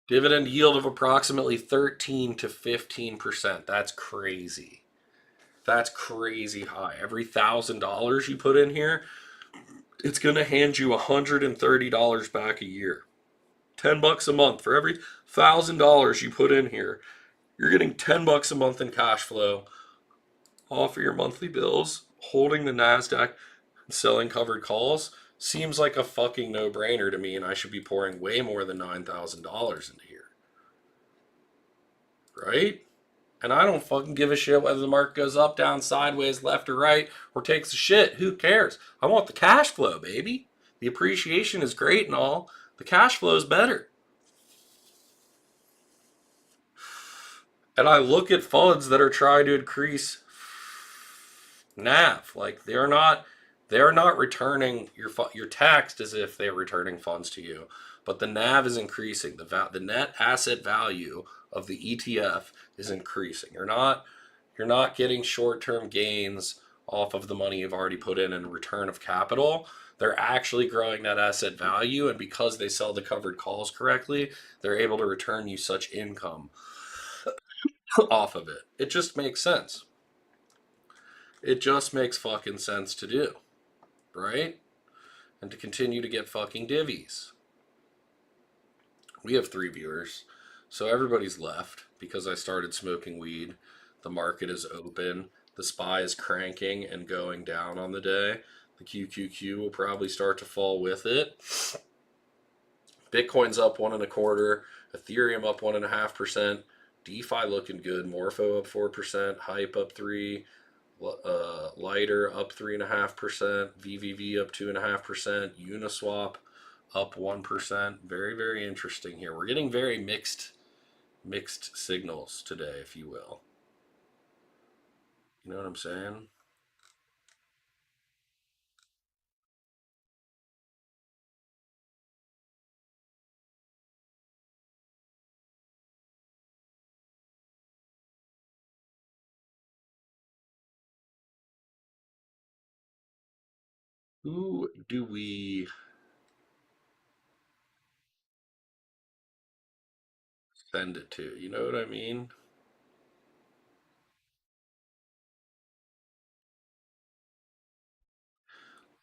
Dividend yield of approximately 13 to 15%. That's crazy. That's crazy high. Every $1,000 you put in here, it's going to hand you $130 back a year. $10 a month for every $1,000 you put in here. You're getting $10 a month in cash flow off of your monthly bills, holding the NASDAQ and selling covered calls. Seems like a fucking no brainer to me, and I should be pouring way more than $9,000 into here. Right? And I don't fucking give a shit whether the market goes up, down, sideways, left, or right, or takes a shit. Who cares? I want the cash flow, baby. The appreciation is great and all. The cash flow is better. And I look at funds that are trying to increase NAV. Like they're not returning your taxed as if they're returning funds to you, but the NAV is increasing. The net asset value of the ETF is increasing. You're not getting short term gains off of the money you've already put in return of capital. They're actually growing that asset value, and because they sell the covered calls correctly, they're able to return you such income off of it. It just makes sense. It just makes fucking sense to do, right? And to continue to get fucking divvies. We have 3 viewers, so everybody's left because I started smoking weed. The market is open. The SPY is cranking and going down on the day. The QQQ will probably start to fall with it. Bitcoin's up 1.25%. Ethereum up 1.5%. DeFi looking good. Morpho up 4%. Hype up 3%. Lighter up 3.5%, VVV up 2.5%, Uniswap up 1%. Very, very interesting here. We're getting very mixed signals today, if you will. You know what I'm saying? Who do we send it to? You know what I mean?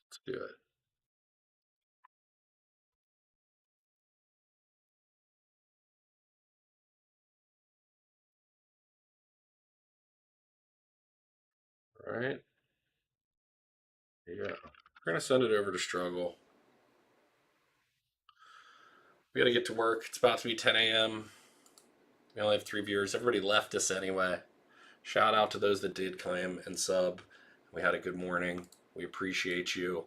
Let's do it. All right. Yeah. We're going to send it over to Struggle. We got to get to work. It's about to be 10 a.m. We only have 3 viewers. Everybody left us anyway. Shout out to those that did claim and sub. We had a good morning. We appreciate you.